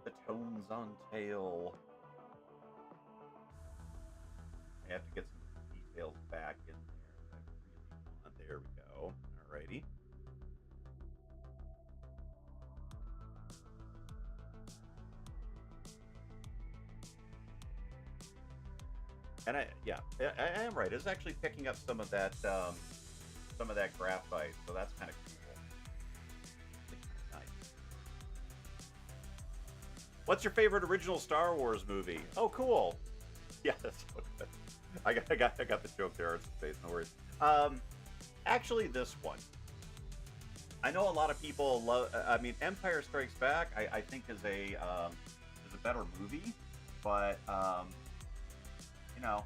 The tones on tail. I have to get some details back in there. There we go. Alrighty. And I am right. It's actually picking up some of that graphite, so that's kind of cool. Nice. What's your favorite original Star Wars movie? Oh, cool. Yeah, that's so good. I got the joke there. It's space, no worries. Actually, this one. I know a lot of people love. I mean, Empire Strikes Back. I think is a better movie, but you know,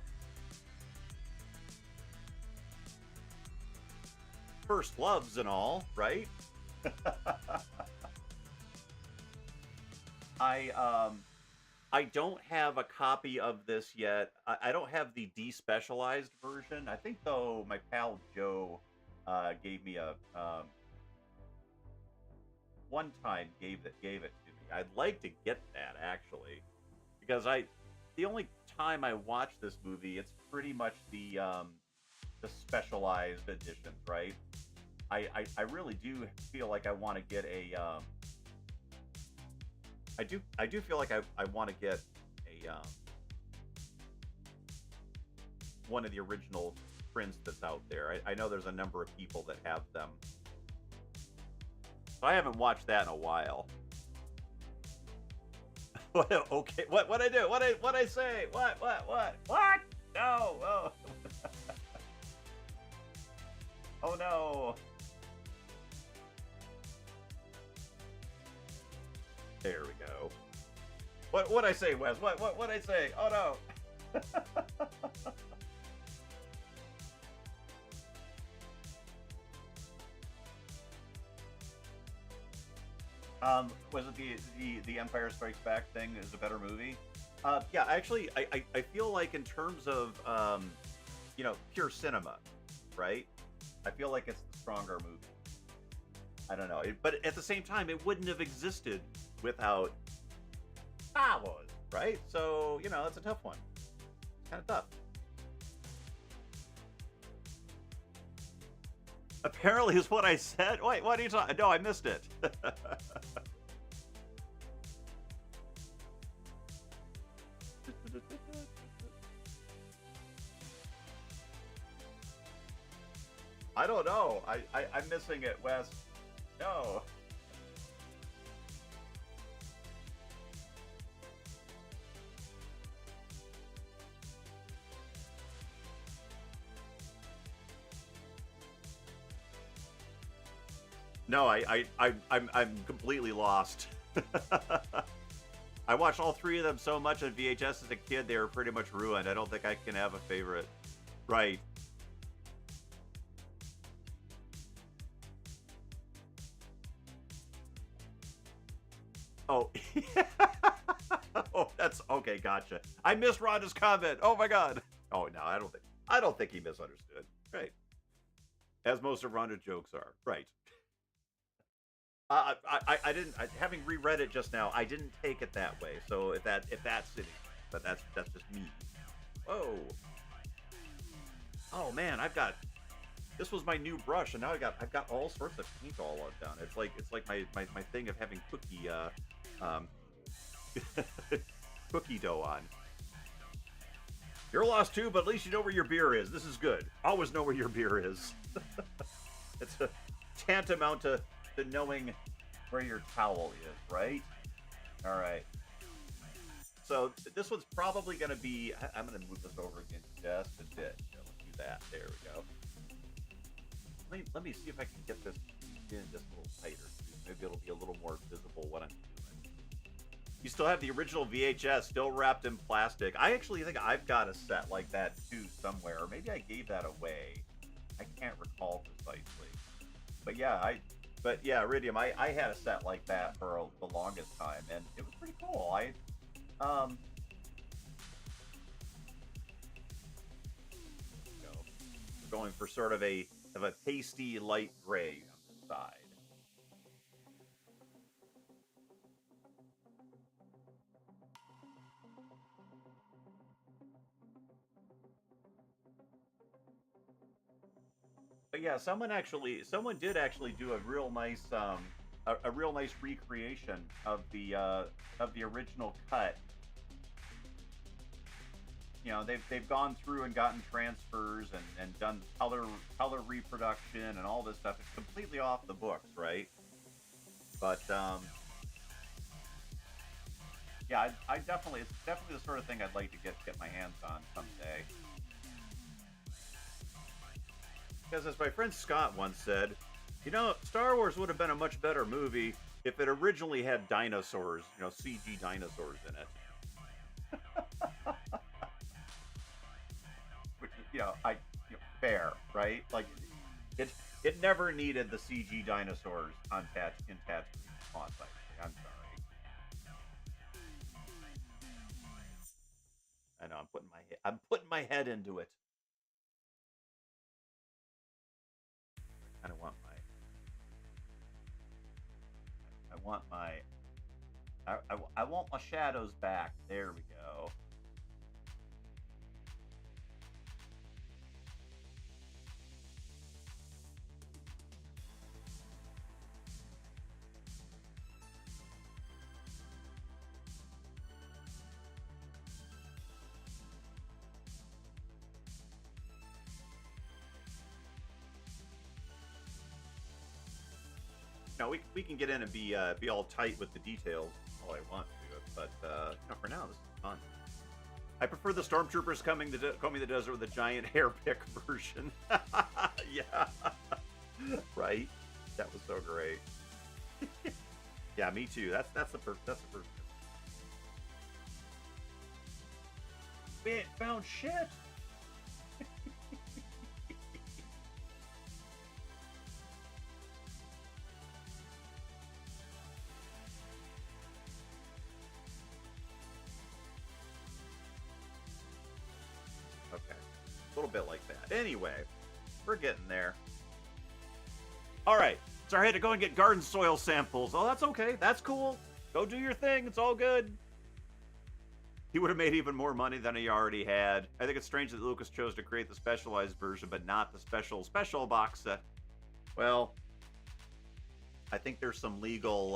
first loves and all, right? I don't have a copy of this yet. I don't have the despecialized version. I think though my pal Joe gave me a one time gave it to me. I'd like to get that actually, because the only time I watch this movie, it's pretty much the specialized editions, right? I really do feel like I want to get a I do feel like I want to get a one of the original Prince that's out there. I know there's a number of people that have them. So I haven't watched that in a while. Okay, what I do? What I say? What? No! Oh, oh no! There we go. What I say, Wes? What I say? Oh no! Was it the Empire Strikes Back thing is a better movie? Yeah, actually, I feel like in terms of pure cinema, right? I feel like it's the stronger movie. I don't know, but at the same time, it wouldn't have existed without Star Wars, right? So it's a tough one. It's kind of tough. Apparently, is what I said. Wait, what are you talking? No, I missed it. I don't know. I'm missing it, Wes. No. No, I'm completely lost. I watched all three of them so much on VHS as a kid, they were pretty much ruined. I don't think I can have a favorite. Right. Oh. Oh, that's okay, gotcha. I missed Rhonda's comment. Oh my god. Oh no, I don't think he misunderstood. Right. As most of Rhonda's jokes are. Right. I didn't. Having reread it just now, I didn't take it that way. So if that's it, but that's just me. Whoa. Oh man, this was my new brush, and now I've got all sorts of paint all down. It's like my thing of having cookie dough on. You're lost too, but at least you know where your beer is. This is good. Always know where your beer is. It's a tantamount to knowing where your towel is, right? All right. So this one's probably going to be. I'm going to move this over again just a bit. Let's do that. There we go. Let me see if I can get this in just a little tighter. Maybe it'll be a little more visible what I'm doing. You still have the original VHS still wrapped in plastic. I actually think I've got a set like that too somewhere. Or maybe I gave that away. I can't recall precisely. But yeah, Iridium, I had a set like that for the longest time, and it was pretty cool. Going for sort of a pasty light gray on the side. But yeah, someone did actually do a real nice a real nice recreation of the original cut. They've gone through and gotten transfers and done color reproduction and all this stuff. It's completely off the books, right? But yeah, it's definitely the sort of thing I'd like to get my hands on someday. Because as my friend Scott once said, Star Wars would have been a much better movie if it originally had dinosaurs, CG dinosaurs in it. Which, fair, right? Like, it never needed the CG dinosaurs in Tatooine. I'm sorry. I know I'm putting my head into it. I want my shadows back. There we go. know, we can get in and be all tight with the details all I want to, but you know, for now this is fun. I prefer the stormtroopers combing the desert with a giant hair pick version. Yeah, right. That was so great. Yeah, me too. That's the first. We ain't found shit. Okay, a little bit like that. Anyway, we're getting there. All right, so I had to go and get garden soil samples. Oh, that's okay. That's cool. Go do your thing. It's all good. He would have made even more money than he already had. I think it's strange that Lucas chose to create the specialized version, but not the special box set. Well, I think there's some legal.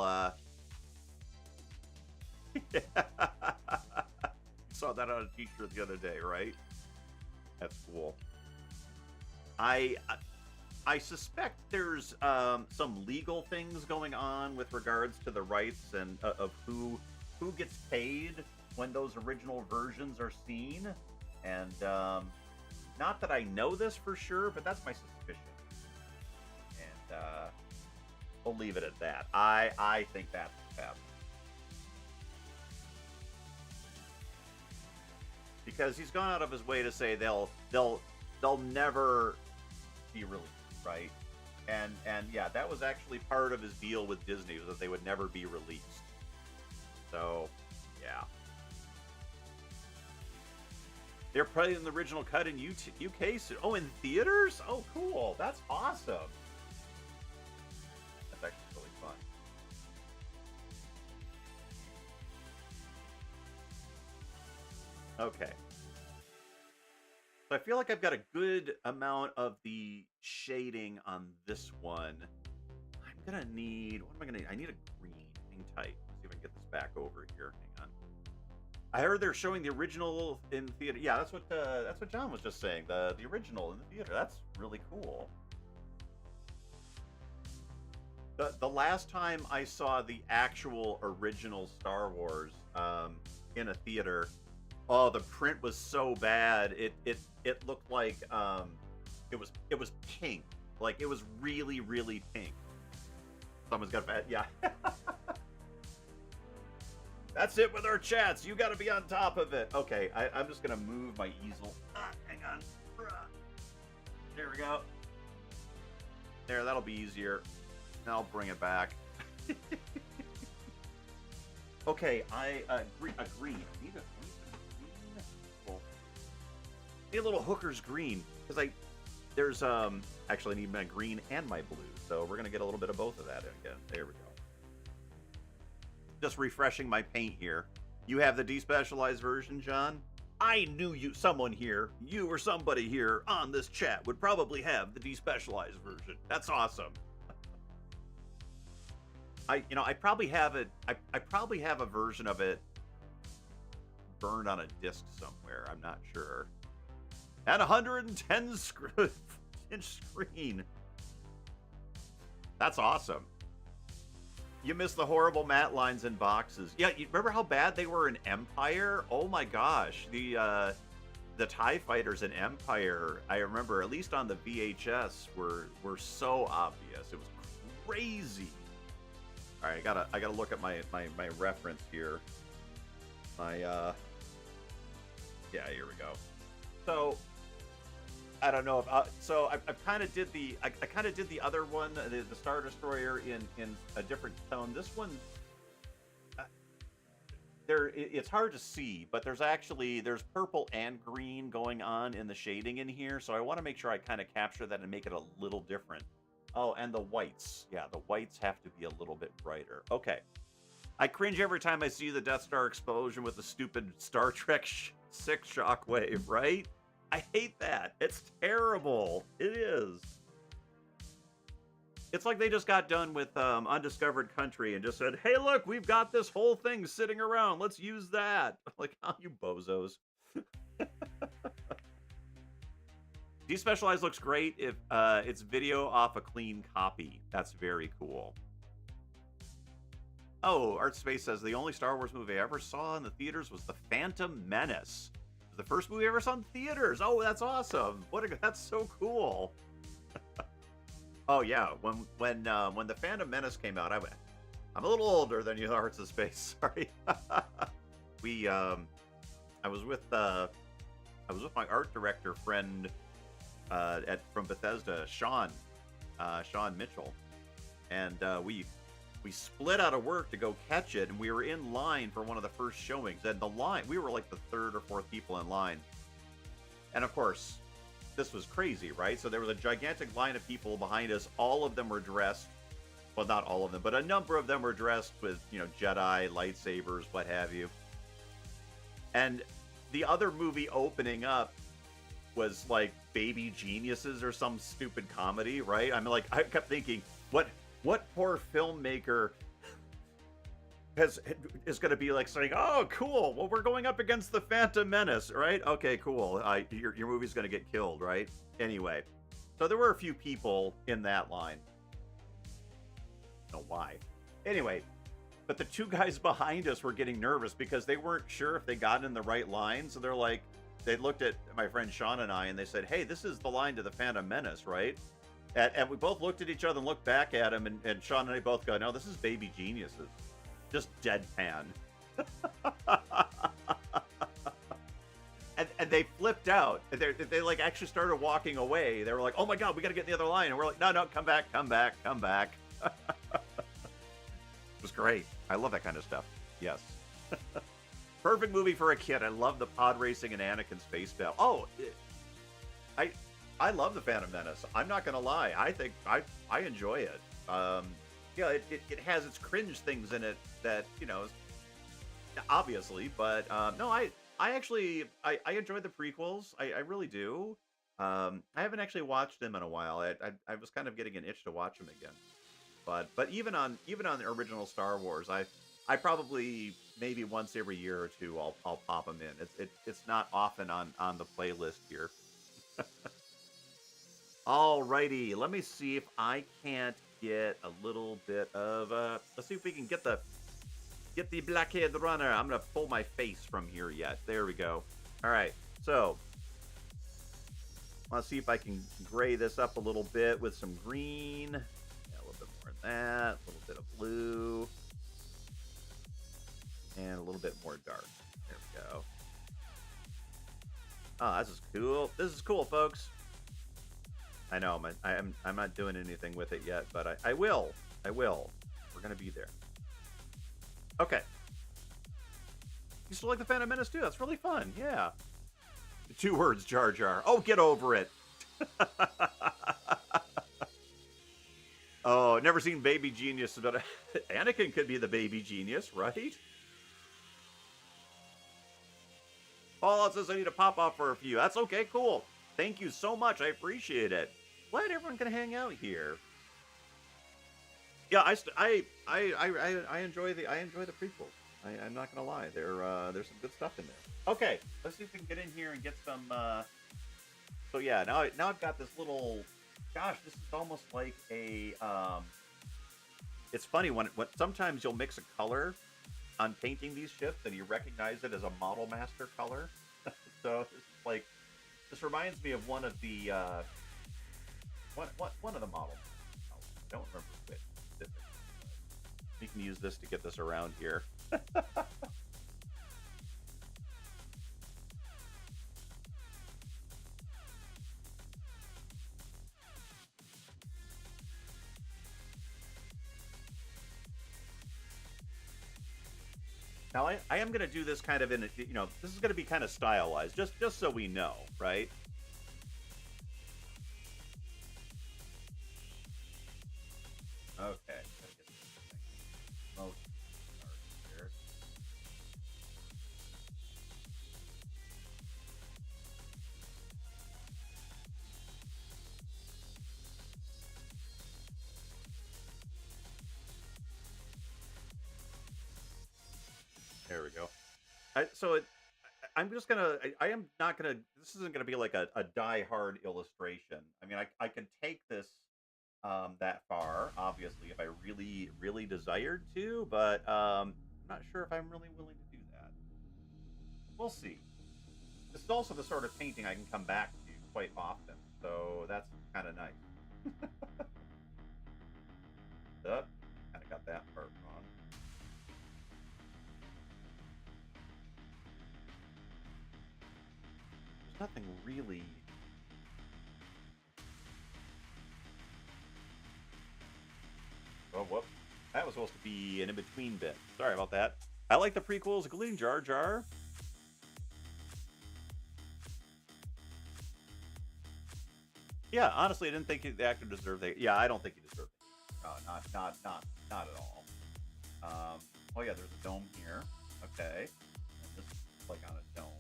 Saw that on a T-shirt the other day, right? That's cool. I suspect there's some legal things going on with regards to the rights and of who gets paid when those original versions are seen, and not that I know this for sure, but that's my suspicion, and we'll leave it at that. I think that's what's happening, because he's gone out of his way to say they'll never be released, right? And yeah, that was actually part of his deal with Disney, was that they would never be released. So yeah. They're playing the original cut in UK. Oh, in theaters? Oh, cool. That's awesome. That's actually really fun. Okay. So I feel like I've got a good amount of the shading on this one. I'm going to need... What am I going to need? I need a green. Hang tight. Let's see if I can get this back over here. Hang on. I heard they're showing the original in theater. Yeah, that's what John was just saying. The original in the theater. That's really cool. The last time I saw the actual original Star Wars in a theater, oh, the print was so bad. It looked like it was pink. Like it was really, really pink. Someone's got bad. Yeah. That's it with our chats. You got to be on top of it. Okay, I'm just gonna move my easel. Hang on. There we go. There, that'll be easier. Now I'll bring it back. Okay, I agree. Need a green. Need a little hooker's green, because there's actually I need my green and my blue, so we're gonna get a little bit of both of that again. There we go. Just refreshing my paint here. You have the despecialized version, John? I knew someone here, you or somebody here on this chat would probably have the despecialized version. That's awesome. I probably have it. I probably have a version of it burned on a disc somewhere. I'm not sure. And 110-inch screen. That's awesome. You missed the horrible matte lines in boxes. Yeah, you remember how bad they were in Empire? Oh my gosh, the TIE fighters in Empire, I remember, at least on the VHS, were so obvious. It was crazy. All right, I gotta look at my reference here. Yeah, here we go. So I don't know if so I kind of did the other one, the Star Destroyer in a different tone. This one it's hard to see, but there's purple and green going on in the shading in here, so I want to make sure I kind of capture that and make it a little different. Oh, and the whites. Yeah, the whites have to be a little bit brighter. Okay. I cringe every time I see the Death Star explosion with the stupid Star Trek 6 shockwave, right? I hate that. It's terrible. It is. It's like they just got done with Undiscovered Country and just said, hey, look, we've got this whole thing sitting around. Let's use that. Like, oh, you bozos. Despecialized looks great if it's video off a clean copy. That's very cool. Oh, Art Space says the only Star Wars movie I ever saw in the theaters was The Phantom Menace. It was the first movie I ever saw in theaters. Oh, that's awesome! That's so cool. Oh yeah, when the Phantom Menace came out, I'm a little older than you, Hearts of Space. Sorry. we I was with my art director friend from Bethesda, Sean Mitchell, and we split out of work to go catch it, and we were in line for one of the first showings. And we were like the third or fourth people in line, and of course, this was crazy, right? So there was a gigantic line of people behind us. All of them were dressed. Well, not all of them, but a number of them were dressed with, Jedi, lightsabers, what have you. And the other movie opening up was like Baby Geniuses or some stupid comedy, right? I kept thinking, what poor filmmaker is going to be like saying, "Oh, cool. Well, we're going up against the Phantom Menace, right? Okay, cool. Your movie's going to get killed, right?" Anyway, so there were a few people in that line. I don't know why. Anyway, but the two guys behind us were getting nervous because they weren't sure if they got in the right line. So they looked at my friend Sean and I, and they said, "Hey, this is the line to the Phantom Menace, right?" And we both looked at each other and looked back at him, and Sean and I both go, "No, this is Baby Geniuses." Just deadpan. and they flipped out. They like actually started walking away. They were like, "Oh my god, we got to get in the other line." And we're like, no, come back. It was great. I love that kind of stuff. Yes. Perfect movie for a kid. I love the pod racing and Anakin space battle. Oh, I love the Phantom Menace. I'm not gonna lie. I think I enjoy it. Yeah, it has its cringe things in it that obviously, but no, I actually enjoy the prequels. I really do. I haven't actually watched them in a while. I was kind of getting an itch to watch them again. But even on the original Star Wars, I probably maybe once every year or two I'll pop them in. It's not often on the playlist here. Alrighty, let me see if I can't get a little bit of let's see if we can get the Blackhead Runner. I'm gonna pull my face from here yet. There we go. All right, so let's see if I can gray this up a little bit with some green. Yeah, a little bit more of that, a little bit of blue, and a little bit more dark. There we go. Oh, this is cool. This is cool, folks. I know I'm not doing anything with it yet, but I will. We're gonna be there. Okay. You still like the Phantom Menace too? That's really fun. Yeah. 2 words, Jar Jar. Oh, get over it. Oh, never seen Baby Genius, but Anakin could be the baby genius, right? Fallout says I need to pop off for a few. That's okay, cool. Thank you so much. I appreciate it. Glad everyone can hang out here. Yeah, I enjoy the prequels. I'm not gonna lie. There's some good stuff in there. Okay, let's see if we can get in here and get some. So yeah, now I've got this little. Gosh, this is almost like a. It's funny when sometimes you'll mix a color on painting these ships and you recognize it as a Model Master color. So it's like. This reminds me of one of the one of the models. I don't remember which. We can use this to get this around here. Now I am going to do this kind of in a, this is going to be kind of stylized, just so we know, right? Okay. There we go. I'm just gonna. I am not gonna. This isn't gonna be like a die-hard illustration. I mean, I can take this that far. Obviously, if I really, really desired to, but I'm not sure if I'm really willing to do that. We'll see. This is also the sort of painting I can come back to quite often, so that's kind of nice. Kind of got that part wrong. There's nothing really. Oh, whoops. That was supposed to be an in-between bit. Sorry about that. I like the prequels, including Jar Jar. Yeah, honestly, I didn't think the actor deserved it. Yeah, I don't think he deserved it. Not at all. Oh yeah, there's a dome here. Okay, and this is like on a dome.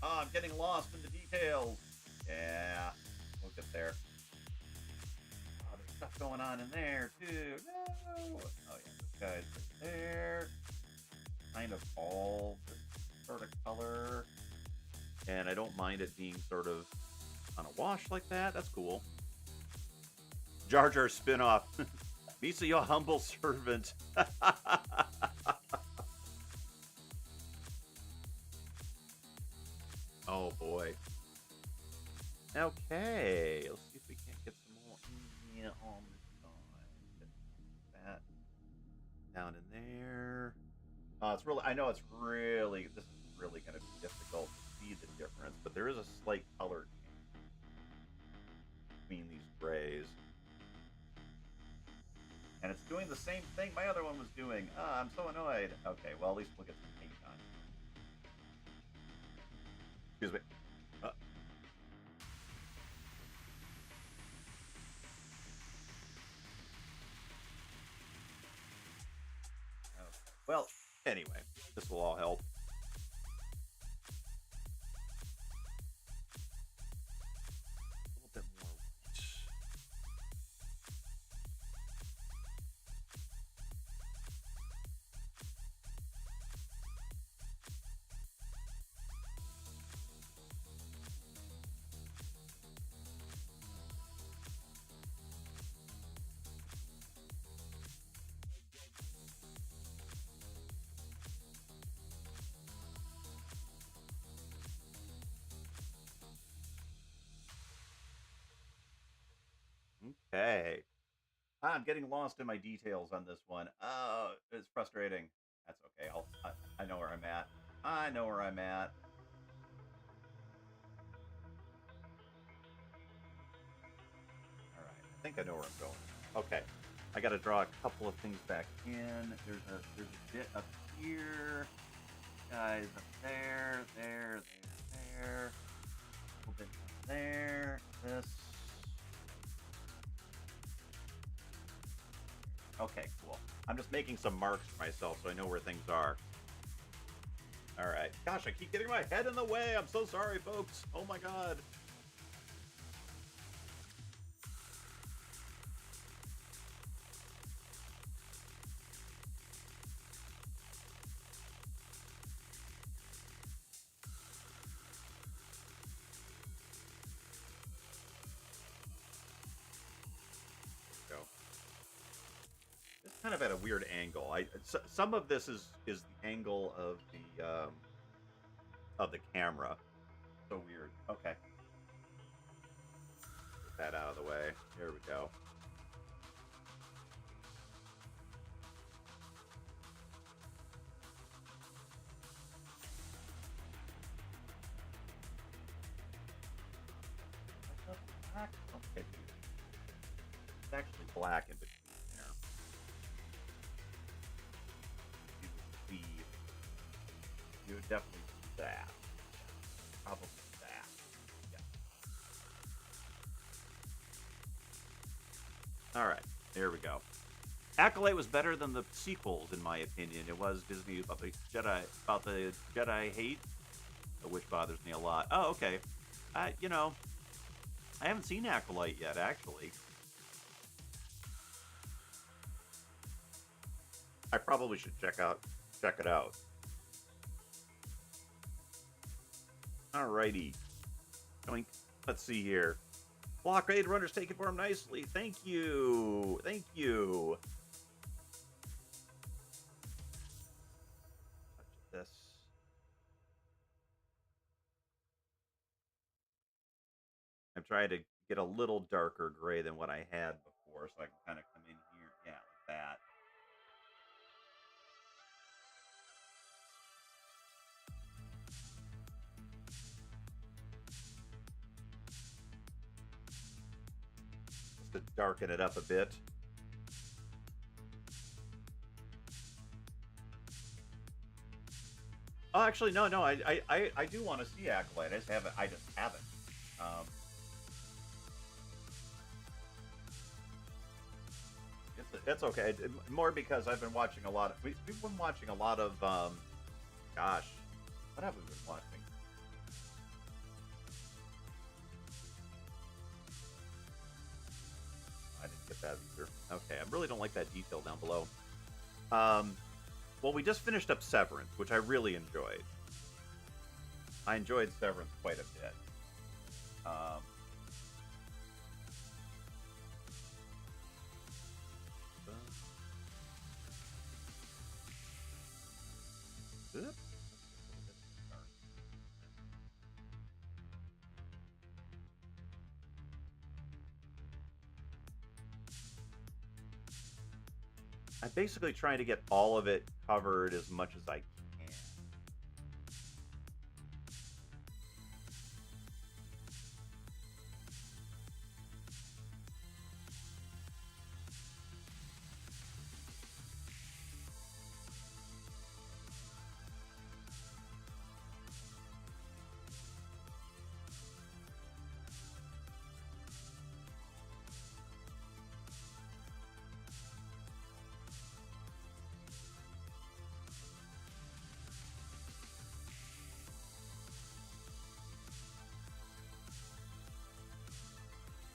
Oh, I'm getting lost in the details. Yeah, we'll get there. Oh, there's stuff going on in there too. No. Oh yeah, this guy's right there. Kind of all this sort of color, and I don't mind it being sort of on a wash like that. That's cool. Jar Jar spinoff. Misa, your humble servant. Oh boy. Okay, let's see if we can't get some more in here on this side. That down in there. It's really. I know it's really. This is really going to be difficult to see the difference, but there is a slight color change between these grays, and it's doing the same thing my other one was doing. I'm so annoyed. Okay, well at least we'll get some paint on. Excuse me. Uh, okay. Well, anyway, this will all help. A little bit more white. Okay. I'm getting lost in my details on this one. Oh, it's frustrating. That's okay. I know where I'm at. I know where I'm at. All right. I think I know where I'm going. Okay. I got to draw a couple of things back in. There's a bit up here. Guys up there, there. A little bit there. This. Okay, cool. I'm just making some marks for myself so I know where things are. All right. Gosh, I keep getting my head in the way. I'm so sorry, folks. Oh my god. Go. It's kind of at a weird angle. Some of this is the angle of the camera. So weird. Okay. Get that out of the way. Here we go. Black. Okay. It's actually black in between there. You would see. You would definitely see that. Probably that. Yeah. All right. There we go. Acolyte was better than the sequels, in my opinion. It was Disney about the Jedi hate, which bothers me a lot. Oh, okay. I haven't seen Acolyte yet, actually. I probably should check it out. Alrighty. Let's see here. Blockade Runner's taking form nicely. Thank you. Thank you. Touch this. I'm trying to get a little darker gray than what I had before, so I can kind of come in here. Yeah, like that. Just to darken it up a bit. Oh, actually, no. I do want to see Acolyte. I just haven't. It's okay. More because I've been watching a lot of. We've been watching a lot of. Gosh, what have we been watching? I didn't get that either. Okay, I really don't like that detail down below. Well, we just finished up Severance, which I really enjoyed. I enjoyed Severance quite a bit. Oops. I'm basically trying to get all of it covered as much as I can.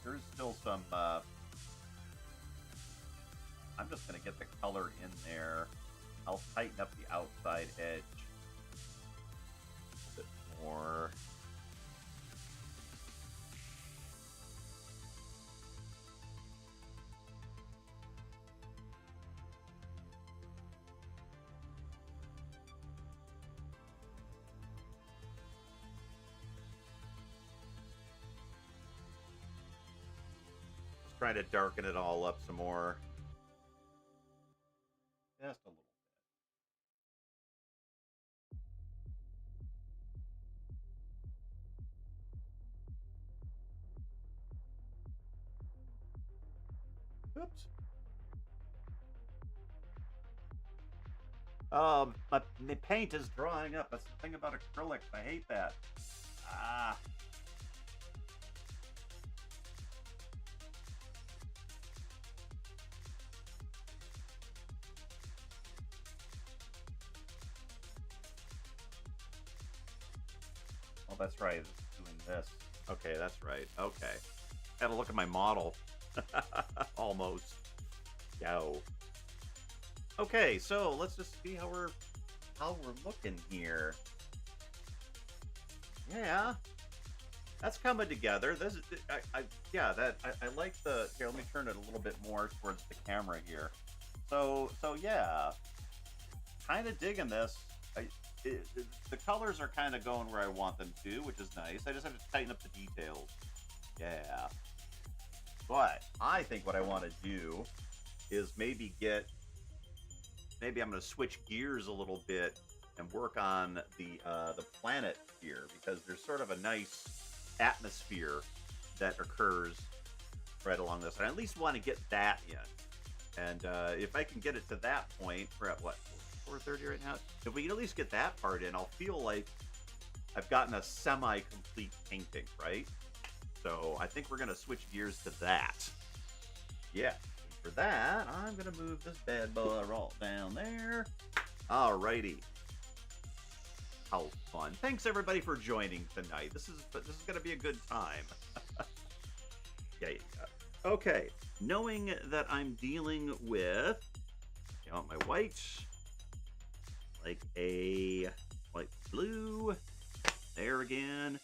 There's still some, I'm just going to get the color in there. I'll tighten up the outside edge a bit more. Trying to darken it all up some more. Just a little bit. Oops. My paint is drying up. That's the thing about acrylics. I hate that. Ah. Oh, that's right. It's doing this. Okay, that's right. Okay. Had to look at my model. Almost. Yo. Okay, so let's just see how we're looking here. Yeah, that's coming together. This is, I like the. Here, let me turn it a little bit more towards the camera here. So yeah, kind of digging this. The colors are kind of going where I want them to, which is nice. I just have to tighten up the details. Yeah. But I think what I want to do is maybe I'm going to switch gears a little bit and work on the planet here, because there's sort of a nice atmosphere that occurs right along this. I at least want to get that in. And if I can get it to that point, we're at what, 4:30 right now? If we can at least get that part in, I'll feel like I've gotten a semi-complete painting, right? So I think we're going to switch gears to that. Yeah. For that, I'm going to move this bad boy right down there. Alrighty. How fun. Thanks everybody for joining tonight. This is going to be a good time. Yeah. Okay. Knowing that I'm dealing with, you know, my white, like a light blue, there again,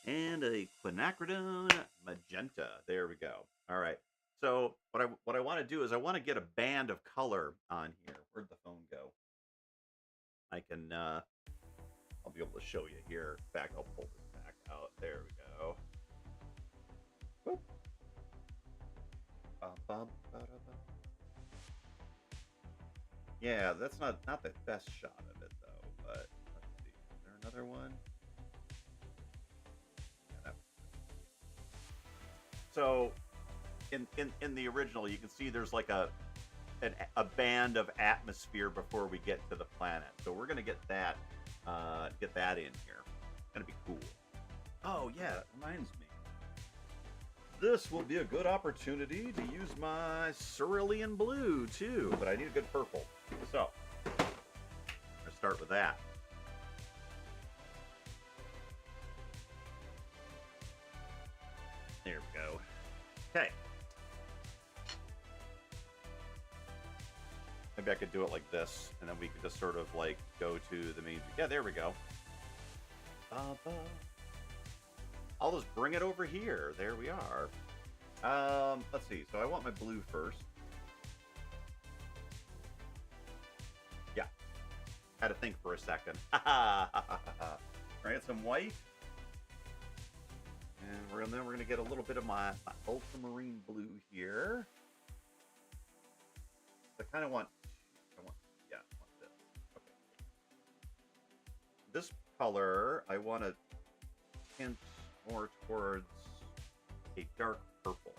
And a quinacridone magenta. There we go. All right. So what I want to do is I want to get a band of color on here. Where'd the phone go? I can I'll be able to show you here. In fact, I'll pull this back out. There we go. Whoop. Yeah, that's not the best shot of it though. But let's see. Is there another one? Yeah, so in the original, you can see there's like a band of atmosphere before we get to the planet. So we're gonna get that in here. It's gonna be cool. Oh yeah, it reminds me. This will be a good opportunity to use my cerulean blue too, but I need a good purple. So let's start with that. There we go. Okay. Maybe I could do it like this, and then we could just sort of like go to the main. Yeah, there we go. I'll just bring it over here. There we are. Let's see. So I want my blue first. Yeah. Had to think for a second. Right, some white. And then we're gonna get a little bit of my ultramarine blue here. I kind of want this. Okay. This color, I want to hint more towards a dark purple.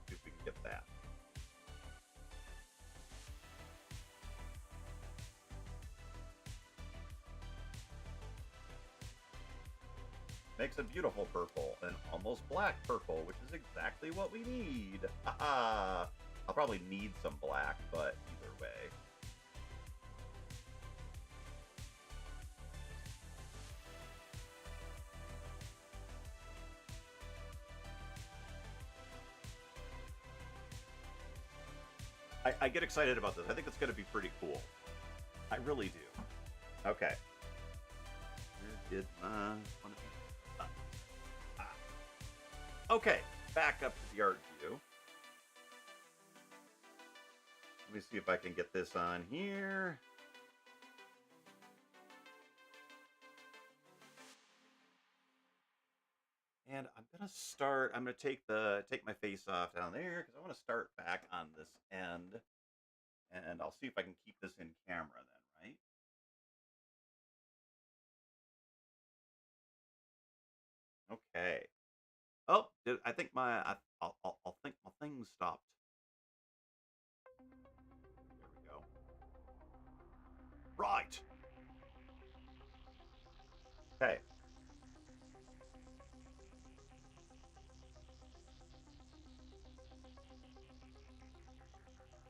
See if we can get that. Makes a beautiful purple, an almost black purple, which is exactly what we need. I'll probably need some black, but either way. I get excited about this. I think it's going to be pretty cool. I really do. Okay. Where did my... Okay, back up to the art view. Let me see if I can get this on here. And I'm gonna take my face off down there because I want to start back on this end. And I'll see if I can keep this in camera then, right? Okay. Oh, I think I'll think my thing stopped. There we go. Right. Okay.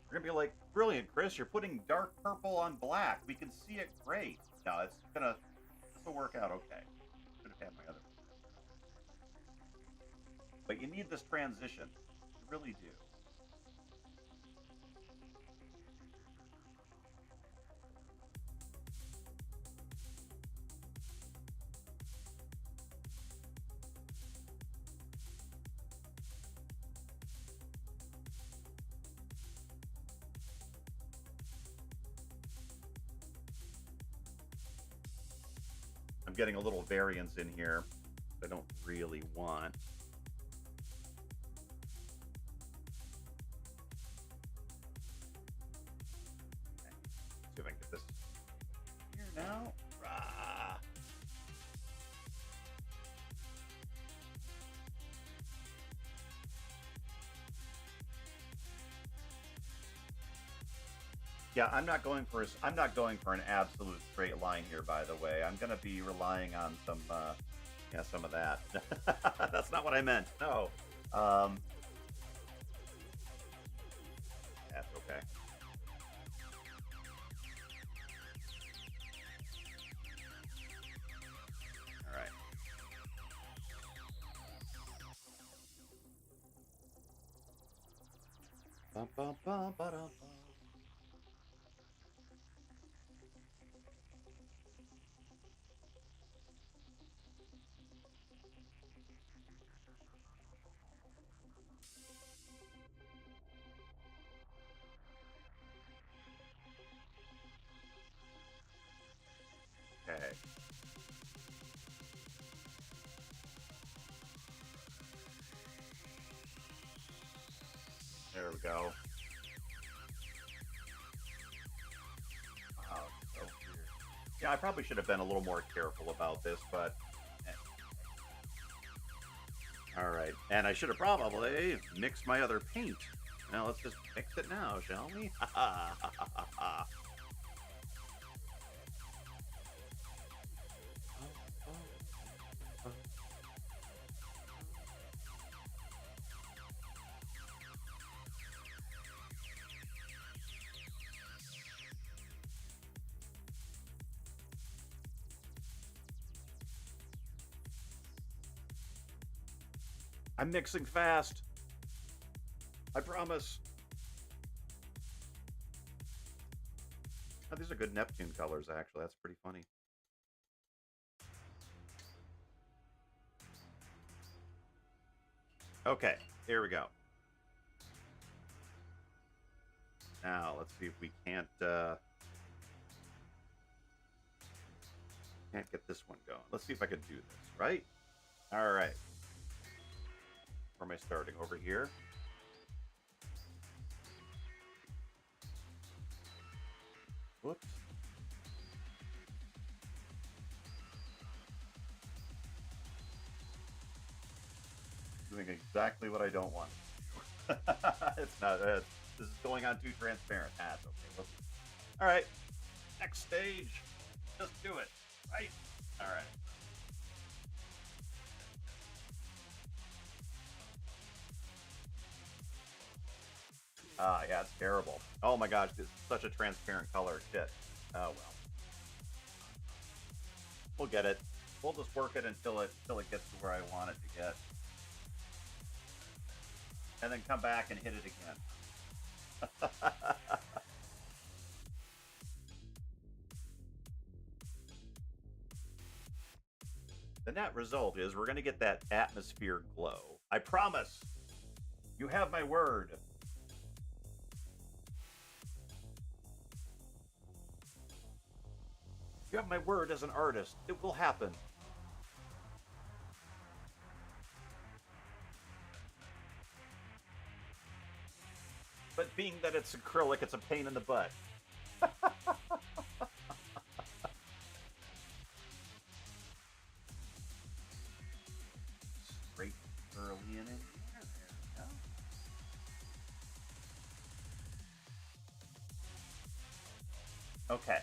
We're gonna be like, brilliant, Chris. You're putting dark purple on black. We can see it great. No, this will work out okay. Should have had my other. But you need this transition. You really do. I'm getting a little variance in here I don't really want. Okay. See if I can get this here now. Rah. Yeah, I'm not going for an absolute straight line here, by the way. I'm going to be relying on some of that. That's not what I meant. No. That's okay. All right. Bum, bum, bum, ba-dum, bum. go. Oh, so weird. Yeah, I probably should have been a little more careful about this, but all right. And I should have probably mixed my other paint. Now let's just mix it now, shall we? I'm mixing fast. I promise. Oh, these are good Neptune colors, actually. That's pretty funny. Okay, here we go. Now, let's see if we can't get this one going. Let's see if I can do this, right? All right. Where am I starting? Over here? Whoops. Doing exactly what I don't want. It's not. This is going on too transparent. Ah, it's okay. All right. Next stage. Just do it. Right? All right. Yeah, it's terrible. Oh my gosh, it's such a transparent color. Shit. Oh well. We'll get it. We'll just work it until it gets to where I want it to get. And then come back and hit it again. The net result is we're going to get that atmosphere glow. I promise. You have my word. You have my word as an artist. It will happen. But being that it's acrylic, it's a pain in the butt. Straight early in it. There we go. Okay.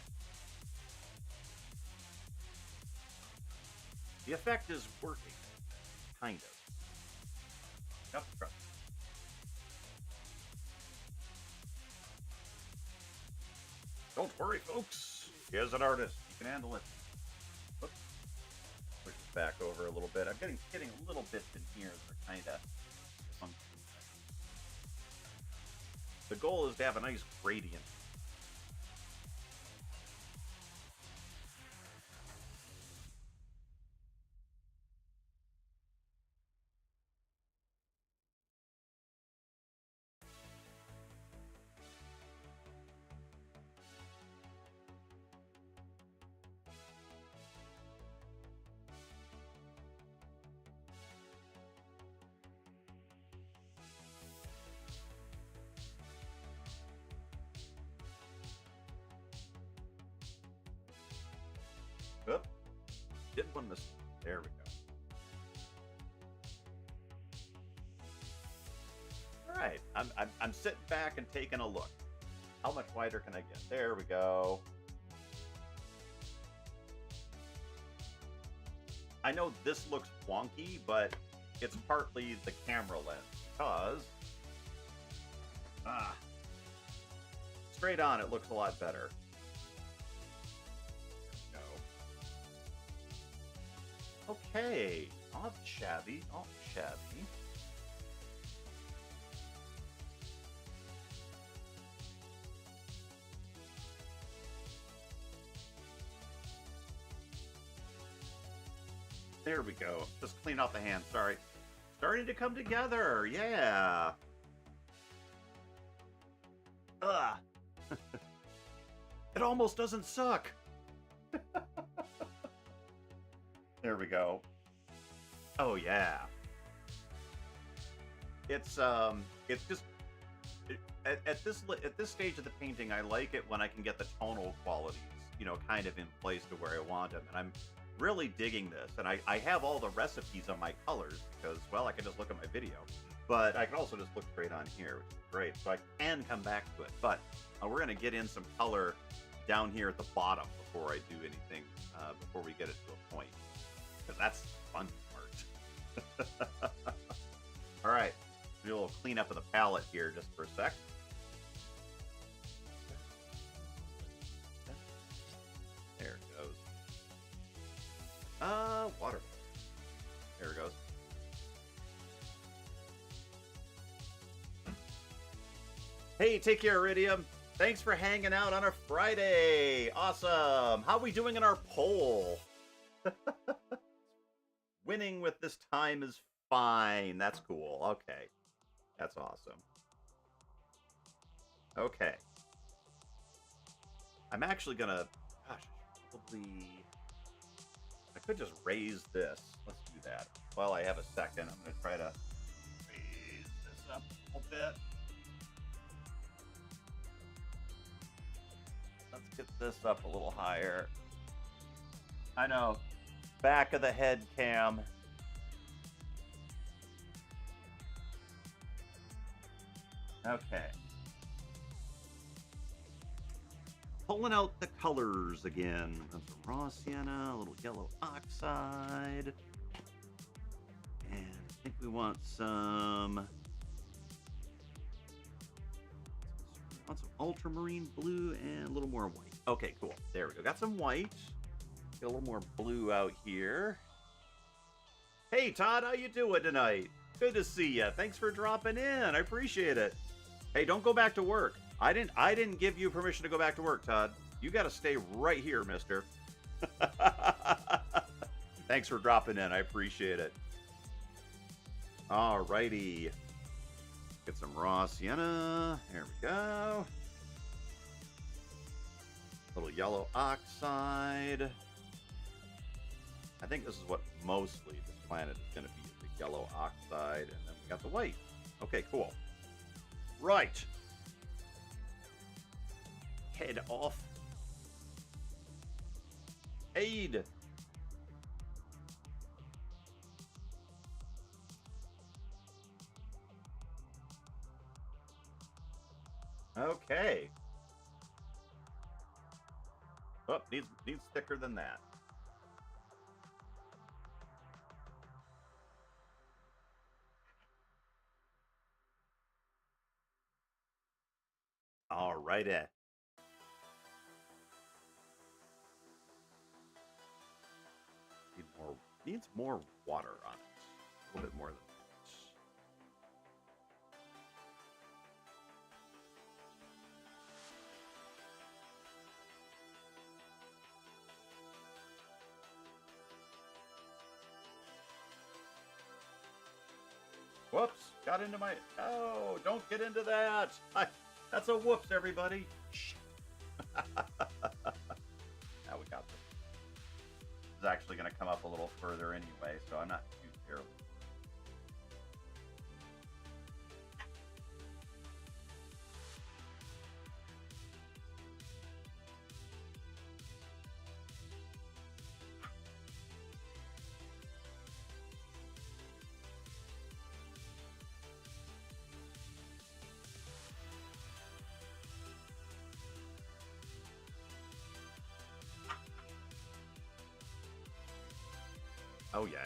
The effect is working. Kind of. Yep, trust. Don't worry, folks. He is an artist. He can handle it. Oops. Push this back over a little bit. I'm getting a little bit in here that are kind of funky. The goal is to have a nice gradient. Oop. Did one mistake. There we go. All right. I'm sitting back and taking a look. How much wider can I get? There we go. I know this looks wonky, but it's partly the camera lens because straight on it looks a lot better. Okay, not shabby, not shabby. There we go. Just clean off the hand, sorry. Starting to come together, yeah. Ugh. It almost doesn't suck. There we go. Oh yeah. It's just at this stage of the painting, I like it when I can get the tonal qualities, kind of in place to where I want them, and I'm really digging this. And I have all the recipes on my colors because, well, I can just look at my video, but I can also just look straight on here, which is great. So I can come back to it, but we're gonna get in some color down here at the bottom before I do anything, before we get it to a point, because that's the fun part. All right, do a little cleanup of the palette here just for a sec. There it goes. Water. There it goes. Hey, take care, Iridium. Thanks for hanging out on a Friday. Awesome. How are we doing in our poll? Winning with this time is fine. That's cool. Okay. That's awesome. Okay. I'm actually gonna... Gosh, I should probably... I could just raise this. Let's do that. While I have a second, I'm gonna try to raise this up a little bit. Let's get this up a little higher. I know. Back of the head cam. Okay. Pulling out the colors again. Some raw sienna, a little yellow oxide. And I think we want some ultramarine blue and a little more white. Okay, cool. There we go. Got some white. Get a little more blue out here. Hey, Todd, how you doing tonight? Good to see you. Thanks for dropping in. I appreciate it. Hey, don't go back to work. I didn't give you permission to go back to work, Todd. You got to stay right here, mister. Thanks for dropping in. I appreciate it. All righty. Get some raw sienna. There we go. Little yellow oxide. I think this is what mostly this planet is going to be, the yellow oxide, and then we got the white. Okay, cool. Right. Head off. Aid. Okay. Oh, needs thicker than that. All righty. Needs more water on it. A little bit more than that. Whoops, got into my... Oh, don't get into that. That's a whoops, everybody. Now we got this. This is actually going to come up a little further anyway, so I'm not too terribly. Oh, yeah.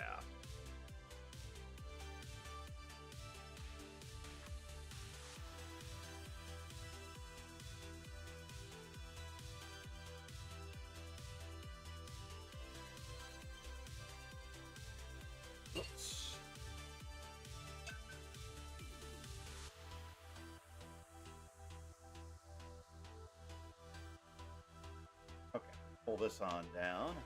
Oops. Okay, pull this on down.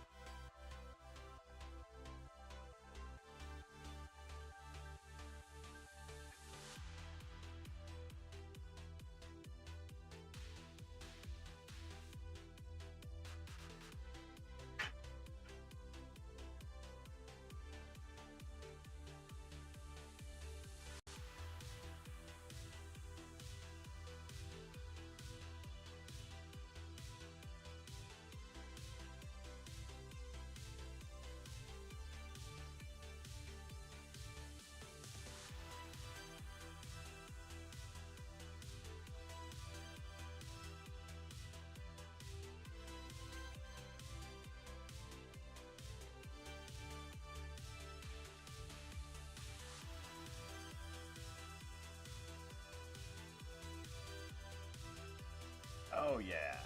Oh yeah.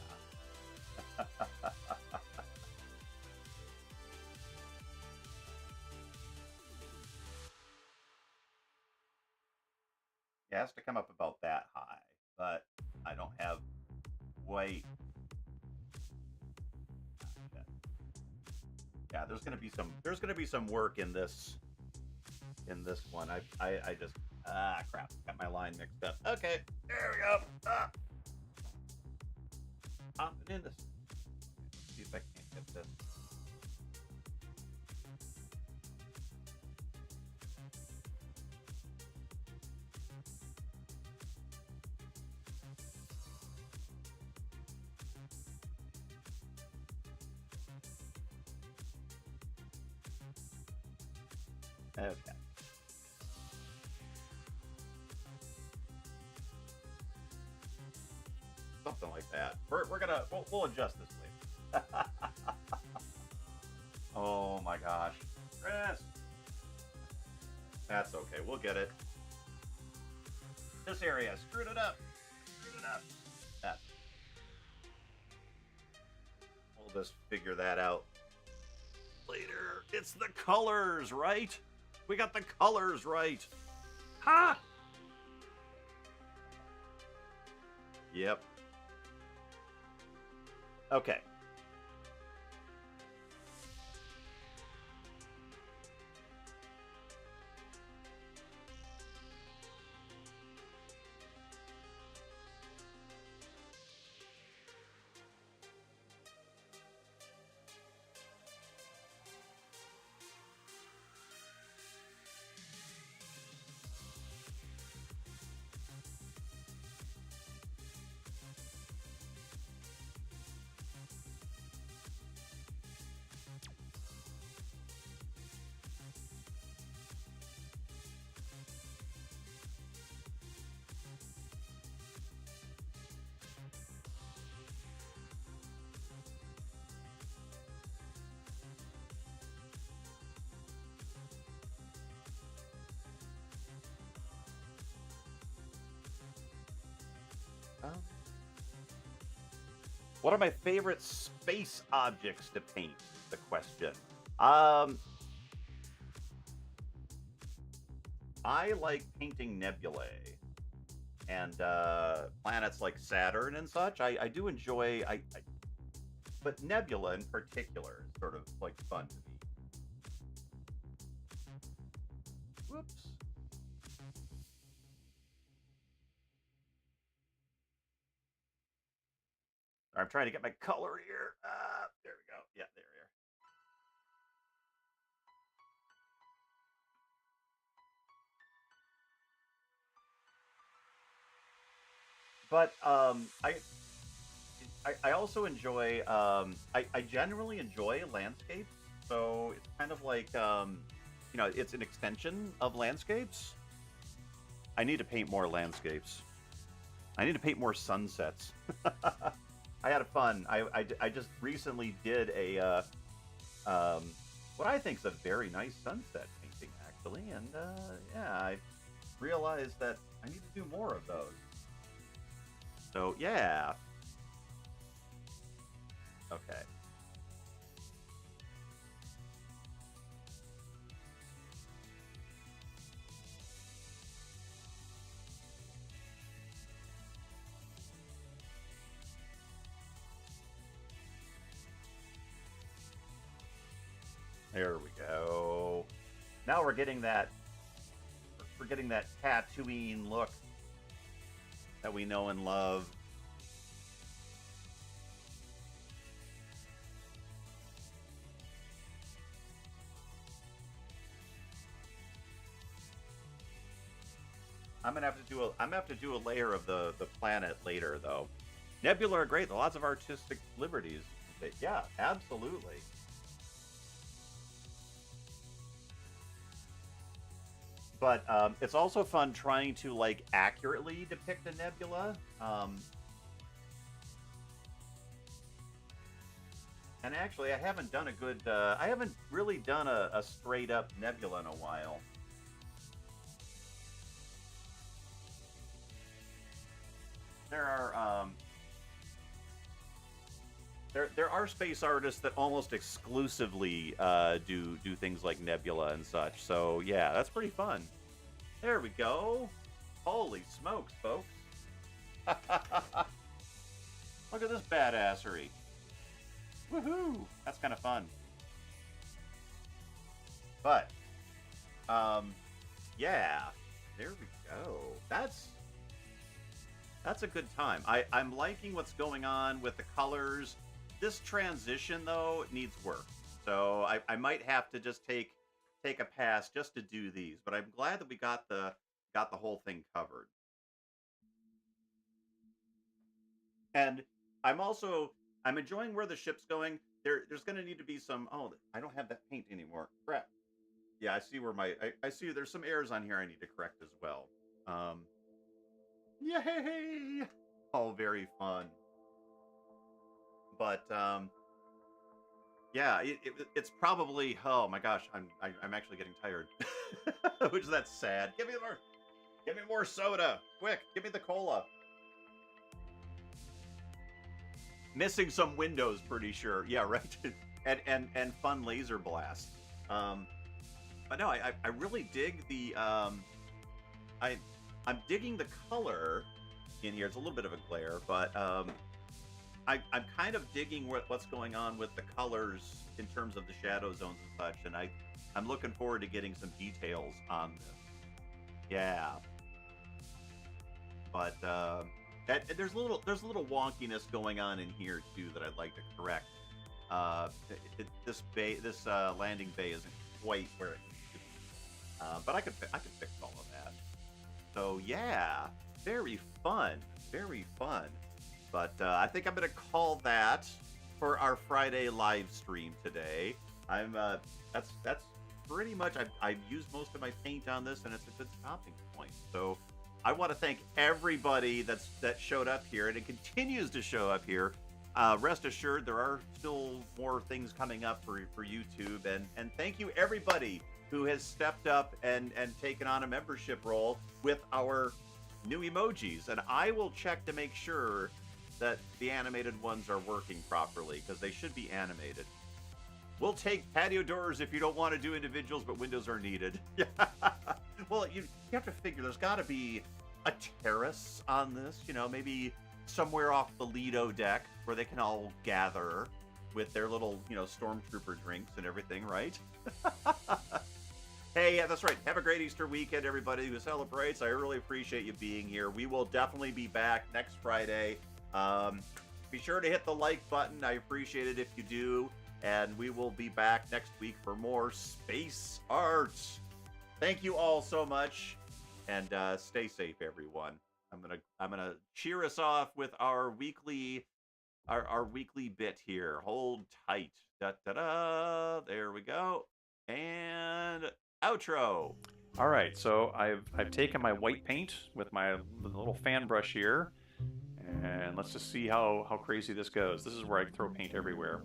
It has to come up about that high, but I don't have quite. Yeah, there's gonna be some work in this one. I just crap, got my line mixed up. Okay, there we go. Popping in this. Let's see if I can't get this. Okay. Something like that. We'll adjust this later. Oh my gosh, Chris. That's okay. We'll get it. This area screwed it up. Screwed it up. That. We'll just figure that out later. It's the colors, right? We got the colors right. Ha! Yep. Okay. What are my favorite space objects to paint? Is the question. I like painting nebulae and planets like Saturn and such. I do enjoy. But nebula in particular is sort of like fun to me. Whoops. I'm trying to get my color here. There we go. Yeah, there we are. But I also enjoy. I generally enjoy landscapes. So it's kind of like it's an extension of landscapes. I need to paint more landscapes. I need to paint more sunsets. I had a fun. I just recently did a what I think is a very nice sunset painting actually, and yeah, I realized that I need to do more of those. So yeah. Okay. There we go. Now we're getting that. We're getting that Tatooine look that we know and love. I'm gonna have to do a layer of the planet later though. Nebula are great. Lots of artistic liberties. Yeah, absolutely. But it's also fun trying to like accurately depict a nebula. And actually, I haven't done a good. I haven't really done a straight up nebula in a while. There are there are space artists that almost exclusively do things like Nebula and such. So yeah, that's pretty fun. There we go. Holy smokes, folks! Look at this badassery. Woohoo! That's kind of fun. But yeah, there we go. That's a good time. I'm liking what's going on with the colors. This transition though needs work, so I might have to just take a pass just to do these. But I'm glad that we got the whole thing covered. And I'm enjoying where the ship's going. There's going to need to be some. Oh, I don't have that paint anymore. Crap. Yeah, I see where I see there's some errors on here I need to correct as well. Yay! Oh, very fun. But yeah, it's probably. Oh my gosh, I'm actually getting tired, which that's sad. Give me more soda, quick! Give me the cola. Missing some windows, pretty sure. Yeah, right. and fun laser blast. But no, I really dig the I'm digging the color in here. It's a little bit of a glare, but I'm kind of digging what's going on with the colors in terms of the shadow zones and such, and I'm looking forward to getting some details on this. Yeah, but there's a little wonkiness going on in here too that I'd like to correct. This landing bay isn't quite where it should be, but I could fix all of that. So yeah, very fun, very fun. But I think I'm gonna call that for our Friday live stream today. That's pretty much. I've used most of my paint on this, and it's a good stopping point. So I want to thank everybody that showed up here, and it continues to show up here. Rest assured, there are still more things coming up for YouTube, and thank you everybody who has stepped up and taken on a membership role with our new emojis. And I will check to make sure that the animated ones are working properly, because they should be animated. We'll take patio doors if you don't want to do individuals, but windows are needed. Well, you have to figure there's got to be a terrace on this, maybe somewhere off the Lido deck where they can all gather with their little, stormtrooper drinks and everything, right? Hey, yeah, that's right. Have a great Easter weekend, everybody who celebrates. I really appreciate you being here. We will definitely be back next Friday. Be sure to hit the like button. I appreciate it if you do. And we will be back next week for more space art. Thank you all so much, and stay safe, everyone. I'm gonna cheer us off with our weekly bit here. Hold tight. Da da da. There we go. And outro. All right, so I've taken my white paint with my little fan brush here, and let's just see how crazy this goes. This is where I throw paint everywhere.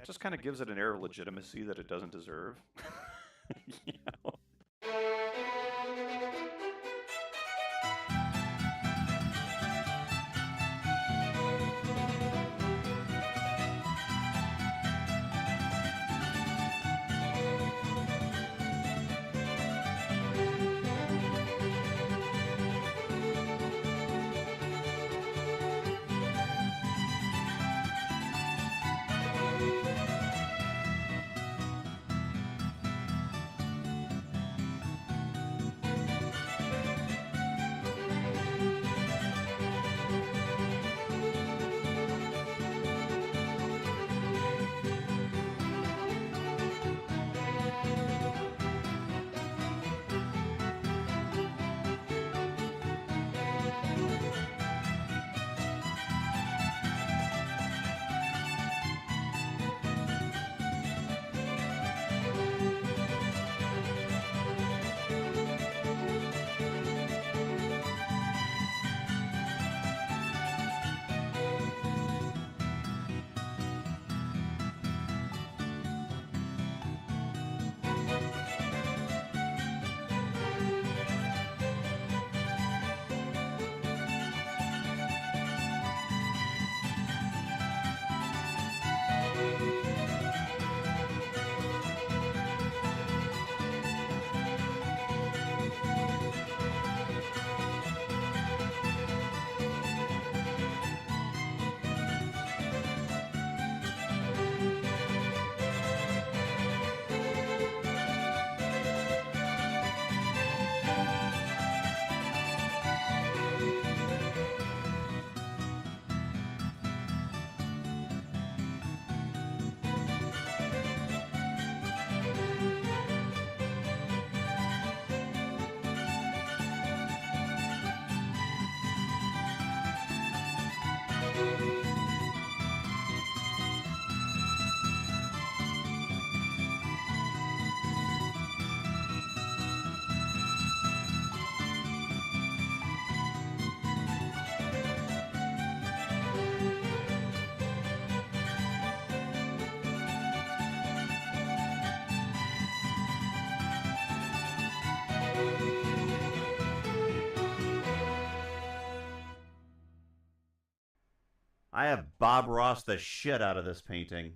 that just kind of gives it an air of legitimacy that it doesn't deserve. You know? I have Bob Ross the shit out of this painting.